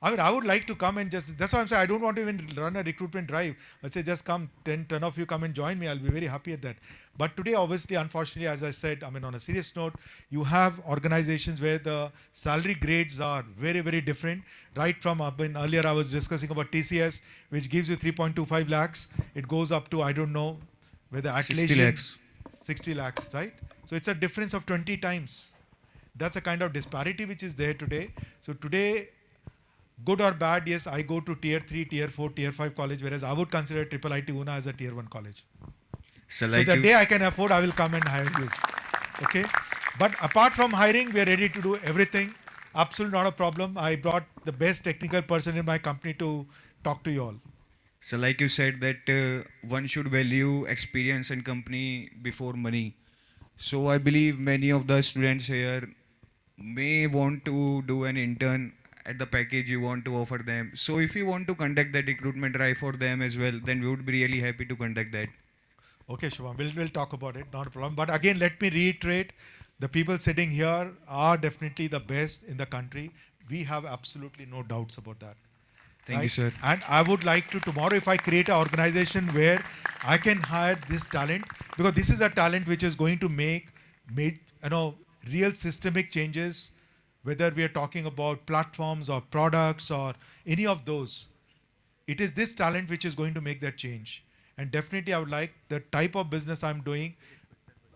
I mean, I would like to come and just, that's why I'm saying I don't want to even run a recruitment drive. I'd say just come, 10 of you come and join me. I'll be very happy at that. But today, obviously, unfortunately, as I said, I mean, on a serious note, you have organizations where the salary grades are very, very different. Right from, I mean, earlier I was discussing about TCS, which gives you 3.25 lakhs. It goes up to, I don't know, whether 60 lakhs. 60 lakhs, right? So it's a difference of 20 times. That's a kind of disparity which is there today. So today, good or bad, yes, I go to tier 3, tier 4, tier 5 college, whereas I would consider Triple IT Una as a tier 1 college. So So the day I can afford, I will come and hire you. Okay? But apart from hiring, we are ready to do everything. Absolutely not a problem. I brought the best technical person in my company to talk to you all. So like you said that one should value experience and company before money. So I believe many of the students here may want to do an intern at the package you want to offer them. So if you want to conduct that recruitment drive for them as well, then we would be really happy to conduct that. Okay, Shubham, we'll talk about it, not a problem. But again, let me reiterate, the people sitting here are definitely the best in the country. We have absolutely no doubts about that. Thank you, sir. And I would like to tomorrow, if I create an organization where I can hire this talent, because this is a talent which is going to make real systemic changes, whether we are talking about platforms or products or any of those. It is this talent which is going to make that change. And definitely I would like the type of business I'm doing.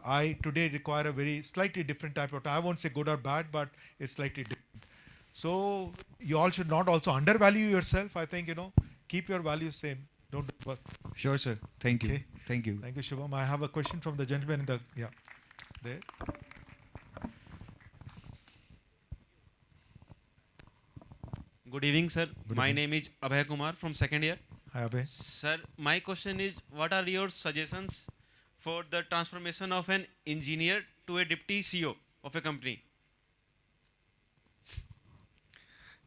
I today require a very slightly different type of, I won't say good or bad, but it's slightly different. So you all should not also undervalue yourself. I think, keep your values same. Don't work. Sure, sir. Thank you. Okay. Thank you. Thank you, Shubham. I have a question from the gentleman in the, there. Good evening, sir. Good My evening. name is Abhay Kumar from second year. Hi, Abhay. Sir, my question is, what are your suggestions for the transformation of an engineer to a deputy CEO of a company?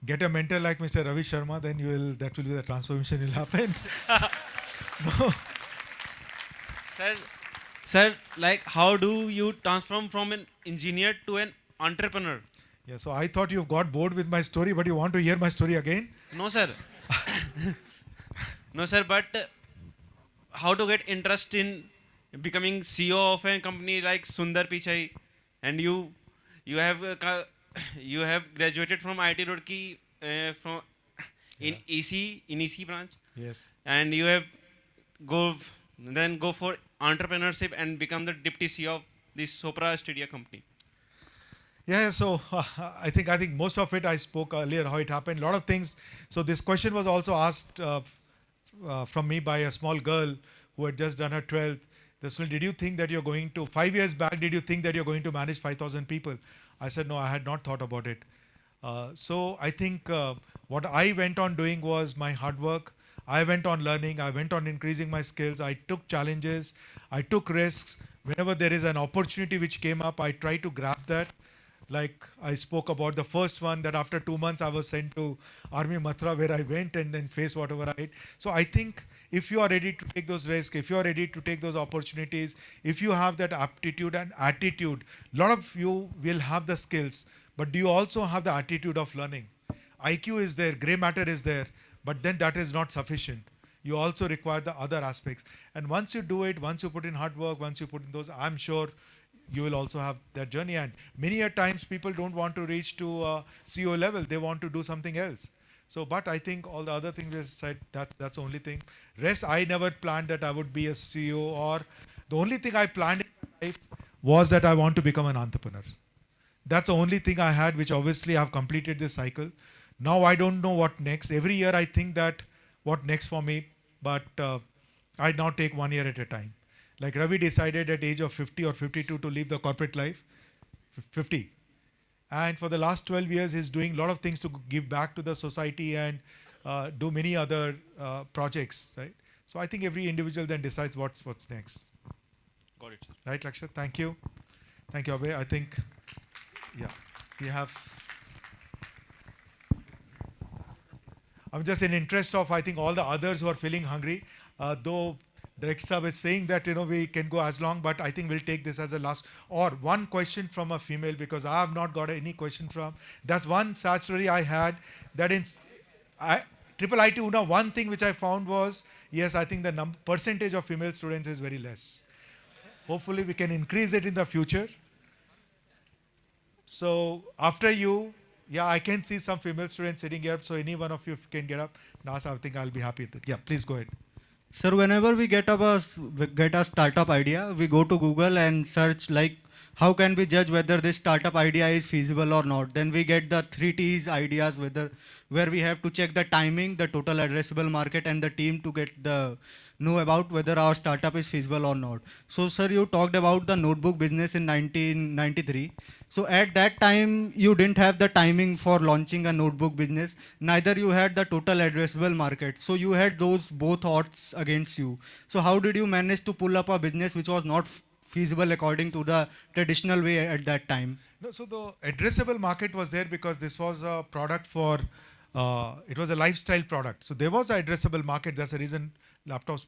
Get a mentor like Mr. Ravi Sharma, then that will be the transformation will happen. No. Sir, like how do you transform from an engineer to an entrepreneur? Yeah, so I thought you got bored with my story, but you want to hear my story again? No, sir. No, sir, but how to get interest in becoming CEO of a company like Sundar Pichai, and you have you have graduated from IIT Roorkee from in EC branch, Yes. and you have go for entrepreneurship and become the deputy CEO of this Sopra Steria company. Yeah, so I think most of it I spoke earlier, how it happened, a lot of things. So this question was also asked from me by a small girl who had just done her 12th. Did you think that you're going to, 5 years back, did you think that you're going to manage 5,000 people? I said, no, I had not thought about it. So I think what I went on doing was my hard work. I went on learning. I went on increasing my skills. I took challenges. I took risks. Whenever there is an opportunity which came up, I try to grab that. Like I spoke about the first one, that after 2 months I was sent to Army Mathura, where I went and then faced whatever I did. So I think if you are ready to take those risks, if you are ready to take those opportunities, if you have that aptitude and attitude, a lot of you will have the skills, but do you also have the attitude of learning? IQ is there, gray matter is there, but then that is not sufficient. You also require the other aspects. And once you do it, once you put in hard work, once you put in those, I'm sure you will also have that journey. And many a times people don't want to reach to CEO level. They want to do something else. So, but I think all the other things we said, that's the only thing. Rest, I never planned that I would be a CEO, or the only thing I planned in my life was that I want to become an entrepreneur. That's the only thing I had, which obviously I've completed this cycle. Now I don't know what next. Every year I think that what next for me, but I now take 1 year at a time. Like Ravi decided at age of 50 or 52 to leave the corporate life, 50. And for the last 12 years, he's doing a lot of things to give back to the society and do many other projects, right? So I think every individual then decides what's next. Got it, sir. Right, Lakshat? Thank you. Thank you, Abhay. I think, yeah, we have. I'm just in interest of, I think, all the others who are feeling hungry, though Director Saab is saying that, we can go as long, but I think we'll take this as a last, or one question from a female, because I have not got any question from. That's one sad story I had, that in Triple IT Una, one thing which I found was, yes, I think the percentage of female students is very less. Hopefully we can increase it in the future. So after you, yeah, I can see some female students sitting here. So any one of you can get up and ask, I think I'll be happy. Yeah, please go ahead. Sir, whenever we get a startup idea, we go to Google and search like how can we judge whether this startup idea is feasible or not. Then we get the 3T's ideas, where we have to check the timing, the total addressable market, and the team to know about whether our startup is feasible or not. So sir, you talked about the notebook business in 1993. So at that time, you didn't have the timing for launching a notebook business. Neither you had the total addressable market. So you had those both odds against you. So how did you manage to pull up a business which was not feasible according to the traditional way at that time? No, so the addressable market was there because this was a product for, it was a lifestyle product. So there was an addressable market. That's the reason laptops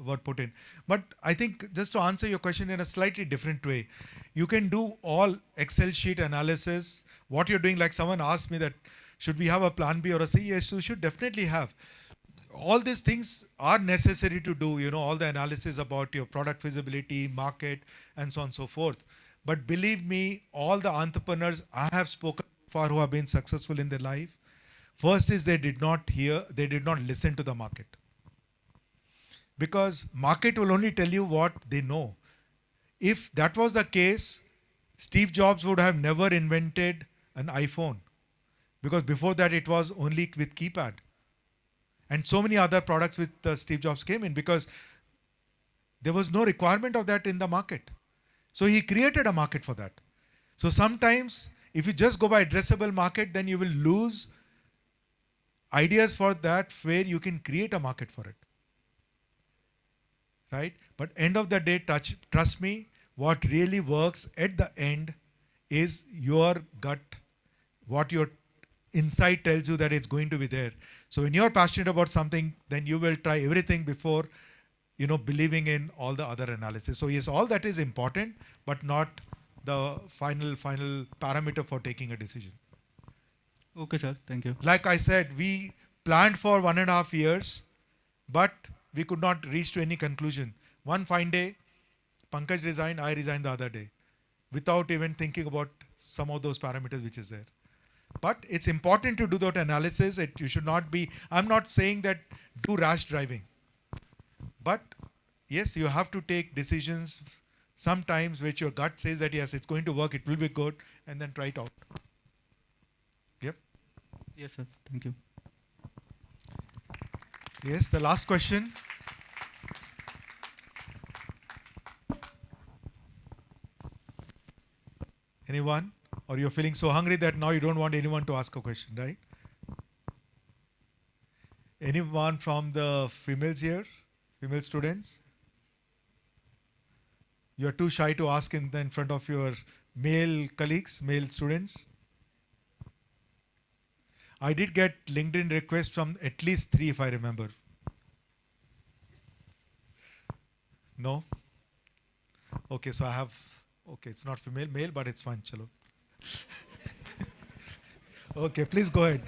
were put in. But I think just to answer your question in a slightly different way, you can do all Excel sheet analysis. What you're doing, like someone asked me that, should we have a plan B or a C? Yes, you should definitely have. All these things are necessary to do, all the analysis about your product feasibility, market, and so on and so forth. But believe me, all the entrepreneurs I have spoken for who have been successful in their life, first is they did not listen to the market. Because market will only tell you what they know. If that was the case, Steve Jobs would have never invented an iPhone. Because before that it was only with keypad. And so many other products with Steve Jobs came in because there was no requirement of that in the market. So he created a market for that. So sometimes if you just go by addressable market, then you will lose ideas for that where you can create a market for it. Right? But end of the day, trust me, what really works at the end is your gut, what your insight tells you that it's going to be there. So when you're passionate about something, then you will try everything before, believing in all the other analysis. So yes, all that is important, but not the final parameter for taking a decision. Okay, sir. Thank you. Like I said, we planned for 1.5 years, but we could not reach to any conclusion. One fine day, Pankaj resigned, I resigned the other day, without even thinking about some of those parameters which is there. But it's important to do that analysis. You should not be, I'm not saying that do rash driving. But yes, you have to take decisions sometimes which your gut says that yes, it's going to work, it will be good, and then try it out. Yep. Yes, sir. Thank you. Yes, the last question. Anyone? Or you're feeling so hungry that now you don't want anyone to ask a question, right? Anyone from the females here? Female students? You're too shy to ask in front of your male colleagues, male students? I did get LinkedIn requests from at least 3 if I remember. No? Okay, so I have, okay, it's not female, male, but it's fine, chalo. Okay, please go ahead.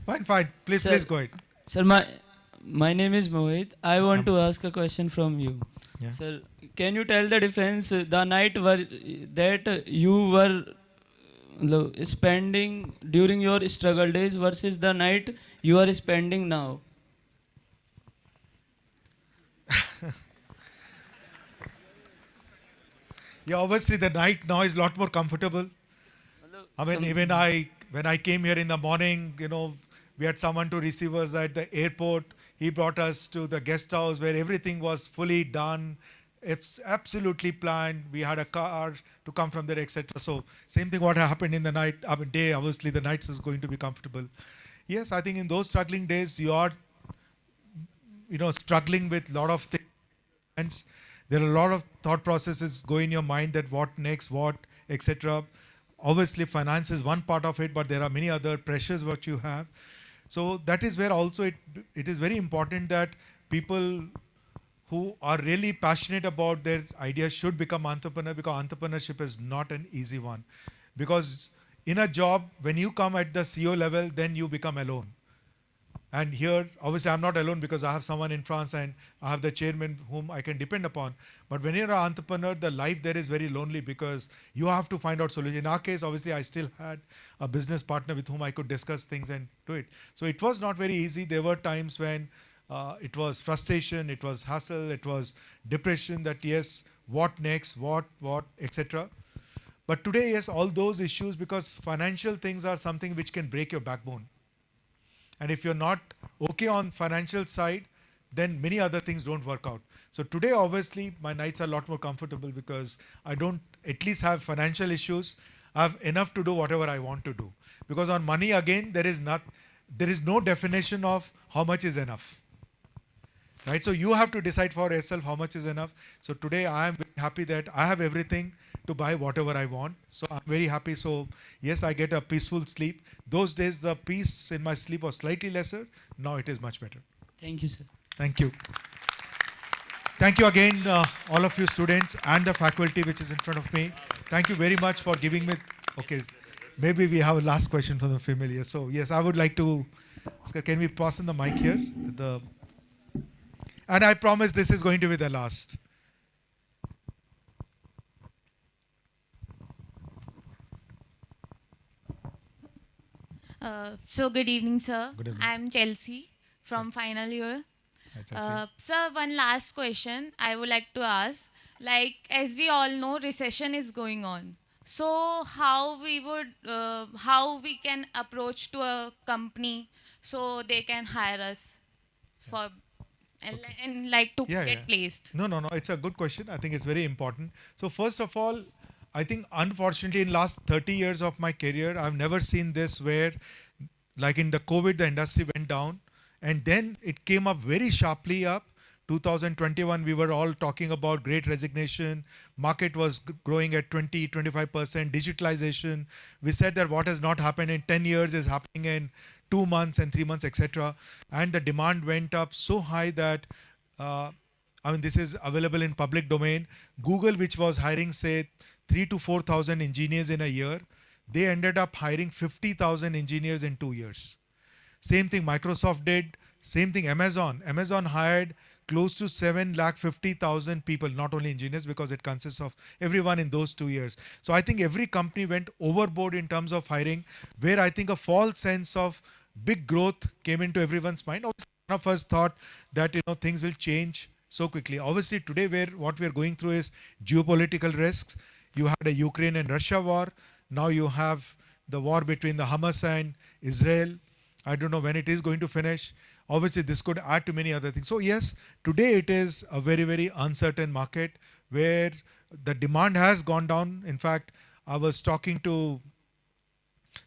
Fine. Please go ahead. Sir, my name is Mohit. I want to ask a question from you. Yeah. Sir, can you tell the difference the night that you were spending during your struggle days versus the night you are spending now? Yeah, obviously the night now is a lot more comfortable. I mean, even when I came here in the morning, we had someone to receive us at the airport. He brought us to the guest house where everything was fully done. It's absolutely planned. We had a car to come from there, etc. So same thing what happened in the night, day, obviously the nights is going to be comfortable. Yes, I think in those struggling days, you are, struggling with a lot of things. There are a lot of thought processes go in your mind that what next, what, etc. Obviously, finance is one part of it, but there are many other pressures what you have. So that is where also it is very important that people who are really passionate about their ideas should become entrepreneur, because entrepreneurship is not an easy one. Because in a job, when you come at the CEO level, then you become alone. And here, obviously, I'm not alone because I have someone in France and I have the chairman whom I can depend upon. But when you're an entrepreneur, the life there is very lonely because you have to find out solutions. In our case, obviously, I still had a business partner with whom I could discuss things and do it. So it was not very easy. There were times when it was frustration, it was hassle, it was depression that yes, what next, what, etc. But today, yes, all those issues, because financial things are something which can break your backbone. And if you're not okay on financial side, then many other things don't work out. So today, obviously, my nights are a lot more comfortable because I don't at least have financial issues. I have enough to do whatever I want to do. Because on money, again, there is no definition of how much is enough. Right? So you have to decide for yourself how much is enough. So today I am very happy that I have everything to buy whatever I want. So I'm very happy. So yes, I get a peaceful sleep. Those days the peace in my sleep was slightly lesser. Now it is much better. Thank you, sir. Thank you. Thank you again, all of you students and the faculty which is in front of me. Thank you very much for giving me, okay, maybe we have a last question for the familiar. So yes, I would like to, can we pass in the mic here? And I promise this is going to be the last. So good evening, sir. Good evening. I'm Chelsea from final year. Hi, Chelsea. Sir, one last question I would like to ask. Like, as we all know, recession is going on. So how we can approach to a company so they can hire us for and like to get placed? No. It's a good question. I think it's very important. So first of all, I think unfortunately in last 30 years of my career, I've never seen this where like in the COVID, the industry went down and then it came up very sharply up. 2021, we were all talking about great resignation. Market was growing at 20-25%. Digitalization. We said that what has not happened in 10 years is happening in 2 months and 3 months, etc. And the demand went up so high that, this is available in public domain. Google, which was hiring, say, 3,000 to 4,000 engineers in a year, they ended up hiring 50,000 engineers in 2 years. Same thing Microsoft did. Same thing Amazon. Amazon hired close to 750,000 people, not only engineers, because it consists of everyone in those 2 years. So I think every company went overboard in terms of hiring, where I think a false sense of big growth came into everyone's mind. None of us thought that things will change so quickly. Obviously, today what we are going through is geopolitical risks. You had a Ukraine and Russia war. Now you have the war between the Hamas and Israel. I don't know when it is going to finish. Obviously, this could add to many other things. So yes, today it is a very, very uncertain market where the demand has gone down. In fact, I was talking to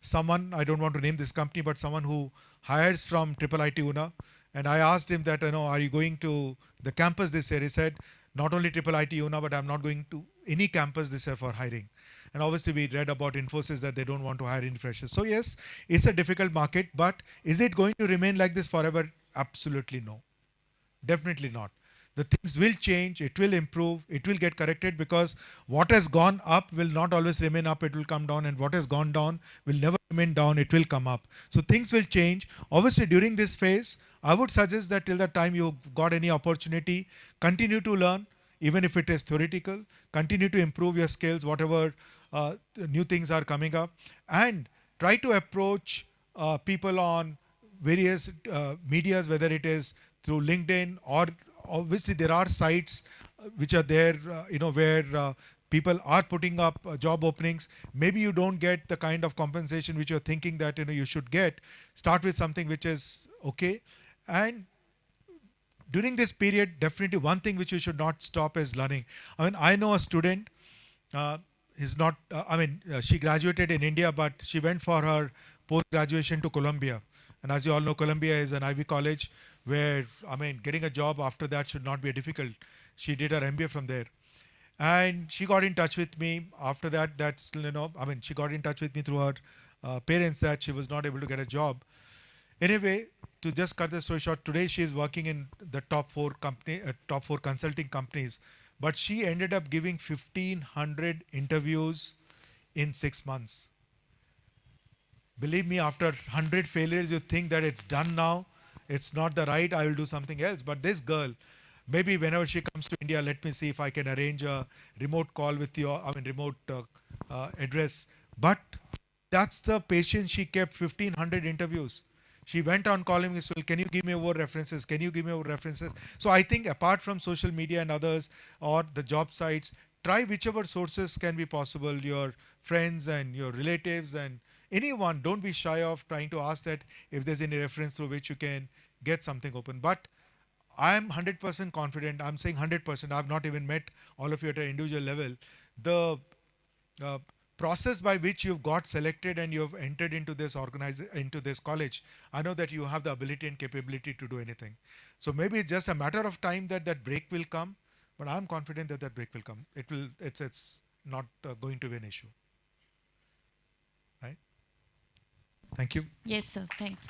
someone, I don't want to name this company, but someone who hires from IIIT Una. And I asked him that, are you going to the campus this year? He said, not only IIIT Una, but I'm not going to any campus this year for hiring. And obviously we read about Infosys that they don't want to hire any freshers. So yes, it's a difficult market, but is it going to remain like this forever? Absolutely no. Definitely not. The things will change, it will improve, it will get corrected, because what has gone up will not always remain up, it will come down, and what has gone down will never remain down, it will come up. So things will change. Obviously during this phase, I would suggest that till the time you got any opportunity, continue to learn, even if it is theoretical, continue to improve your skills, whatever new things are coming up, and try to approach people on various medias, whether it is through LinkedIn, or obviously there are sites which are there, where people are putting up job openings. Maybe you don't get the kind of compensation which you're thinking that you should get. Start with something which is okay. And during this period, definitely one thing which you should not stop is learning. I know a student, she graduated in India, but she went for her post-graduation to Columbia. And as you all know, Columbia is an Ivy college where, getting a job after that should not be difficult. She did her MBA from there. And she got in touch with me after that. She got in touch with me through her parents that she was not able to get a job. Anyway, to just cut the story short, today she is working in the top four consulting companies, but she ended up giving 1,500 interviews in 6 months. Believe me, after 100 failures, you think that it's done now. It's not the right, I will do something else. But this girl, maybe whenever she comes to India, let me see if I can arrange a remote call with you, remote address. But that's the patience she kept, 1,500 interviews. She went on calling me, so can you give me more references? Can you give me more references? So I think apart from social media and others or the job sites, try whichever sources can be possible, your friends and your relatives and anyone. Don't be shy of trying to ask that if there's any reference through which you can get something open. But I'm 100% confident. I'm saying 100%. I've not even met all of you at an individual level. The uh, process by which you've got selected and you've entered into this college, I know that you have the ability and capability to do anything. So maybe it's just a matter of time that that break will come. But I'm confident that that break will come. It will. It's not going to be an issue. Right? Thank you. Yes, sir. Thank you.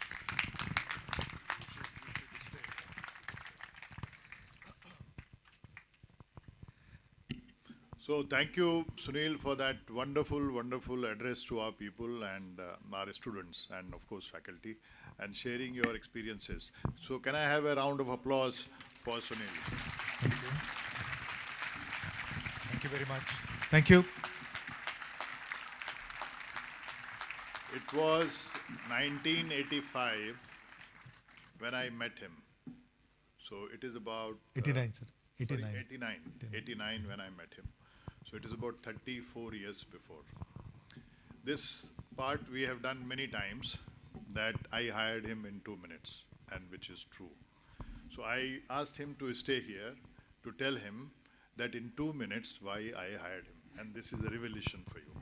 So thank you, Sunil, for that wonderful, wonderful address to our people and our students and of course faculty and sharing your experiences. So can I have a round of applause for Sunil? Thank you. Thank you very much. Thank you. It was 1985 when I met him. So it is about 89, sir. 89. Sorry, 89 when I met him. So it is about 34 years before. This part we have done many times, that I hired him in 2 minutes, and which is true. So I asked him to stay here to tell him that in 2 minutes why I hired him. And this is a revelation for you.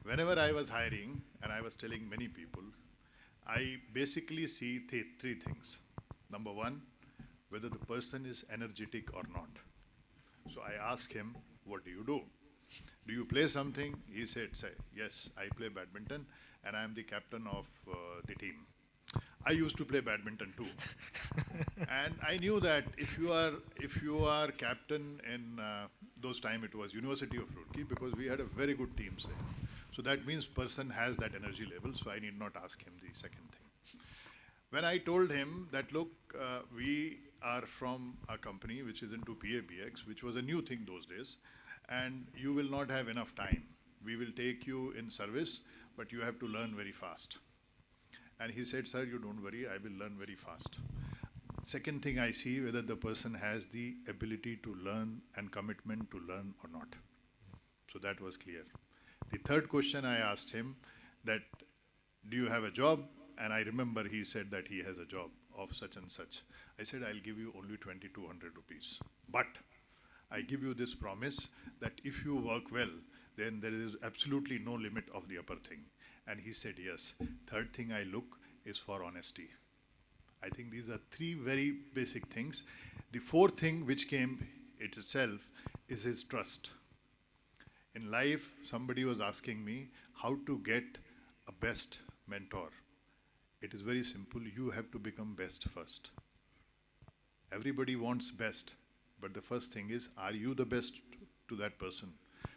Whenever I was hiring, and I was telling many people, I basically see three things. Number one, whether the person is energetic or not. So I asked him, what do you do? Do you play something? He said, yes, I play badminton and I am the captain of the team. I used to play badminton too. And I knew that if you are captain in those time, it was University of Roorkee, because we had a very good team there. So that means person has that energy level, so I need not ask him the second thing. When I told him that, look, we are from a company which is into PABX, which was a new thing those days, and you will not have enough time. We will take you in service, but you have to learn very fast. And he said, sir, you don't worry, I will learn very fast. Second thing, I see whether the person has the ability to learn and commitment to learn or not. So that was clear. The third question I asked him that, do you have a job? And I remember he said that he has a job of such and such. I said, I'll give you only 2,200 rupees. But I give you this promise that if you work well, then there is absolutely no limit of the upper thing. And he said, yes. Third thing I look is for honesty. I think these are three very basic things. The fourth thing which came itself is his trust. In life, somebody was asking me how to get a best mentor. It is very simple. You have to become best first. Everybody wants best, but the first thing is, are you the best to that person?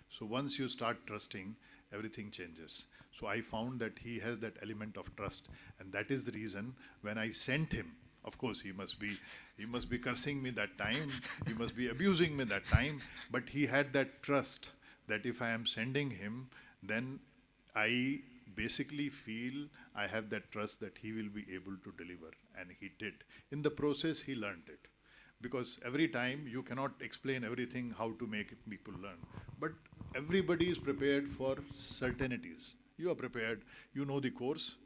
So once you start trusting, everything changes. So I found that he has that element of trust, and that is the reason when I sent him, of course he must be cursing me that time, he must be abusing me that time, but he had that trust that if I am sending him, then I basically feel I have that trust that he will be able to deliver, and he did. In the process, he learned it. Because every time you cannot explain everything how to make people learn. But everybody is prepared for certainties. You are prepared, you know the course,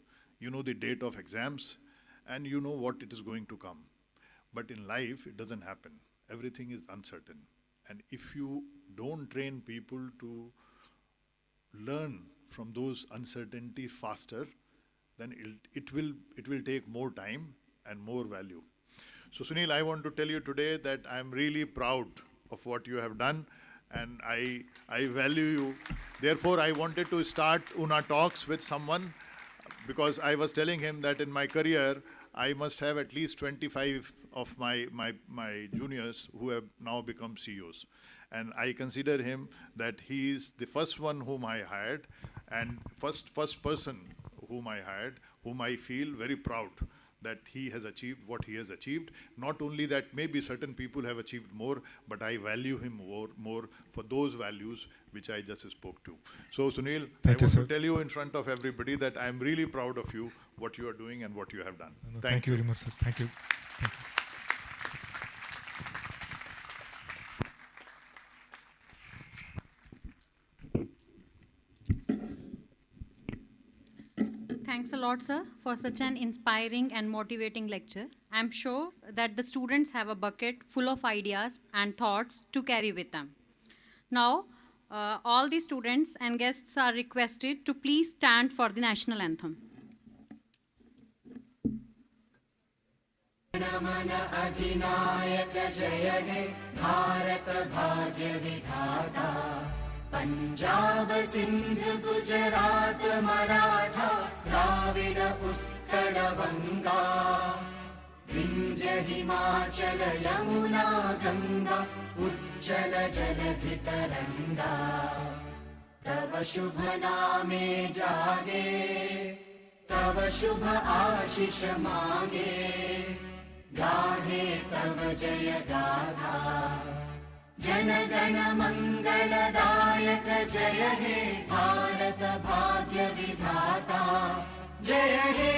you know the date of exams, and you know what it is going to come. But in life, it doesn't happen. Everything is uncertain. And if you don't train people to learn from those uncertainties faster, then it will take more time and more value. So Sunil, I want to tell you today that I'm really proud of what you have done, and I value you. Therefore, I wanted to start Una Talks with someone because I was telling him that in my career, I must have at least 25 of my juniors who have now become CEOs. And I consider him that he is the first one whom I hired, and first person whom I hired, whom I feel very proud that he has achieved what he has achieved. Not only that, maybe certain people have achieved more, but I value him more for those values which I just spoke to. So Sunil, I want to tell you in front of everybody that I am really proud of you, what you are doing and what you have done. Thank you very much, sir. Thank you. Thank you. Thanks a lot, sir, for such an inspiring and motivating lecture. I'm sure that the students have a bucket full of ideas and thoughts to carry with them. Now, all the students and guests are requested to please stand for the national anthem. Punjab Sindh Gujarat Maratha Dravid Utkal बंगा विंध्य हिमाचल यमुना गंगा उज्जल जलधि तरंगा तव शुभ नामे जागे तव शुभ आशीष मांगे गाहे तव जय गाथा जन गण मंगलदायक जय हे भारत भाग्य विधाता जय हे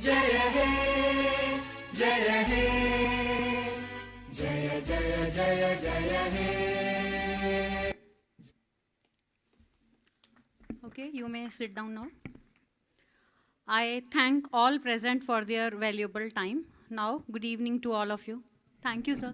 जय हे जय हे जय जय जय जय हे. Okay, you may sit down now. I thank all present for their valuable time. Now, good evening to all of you. Thank you, sir.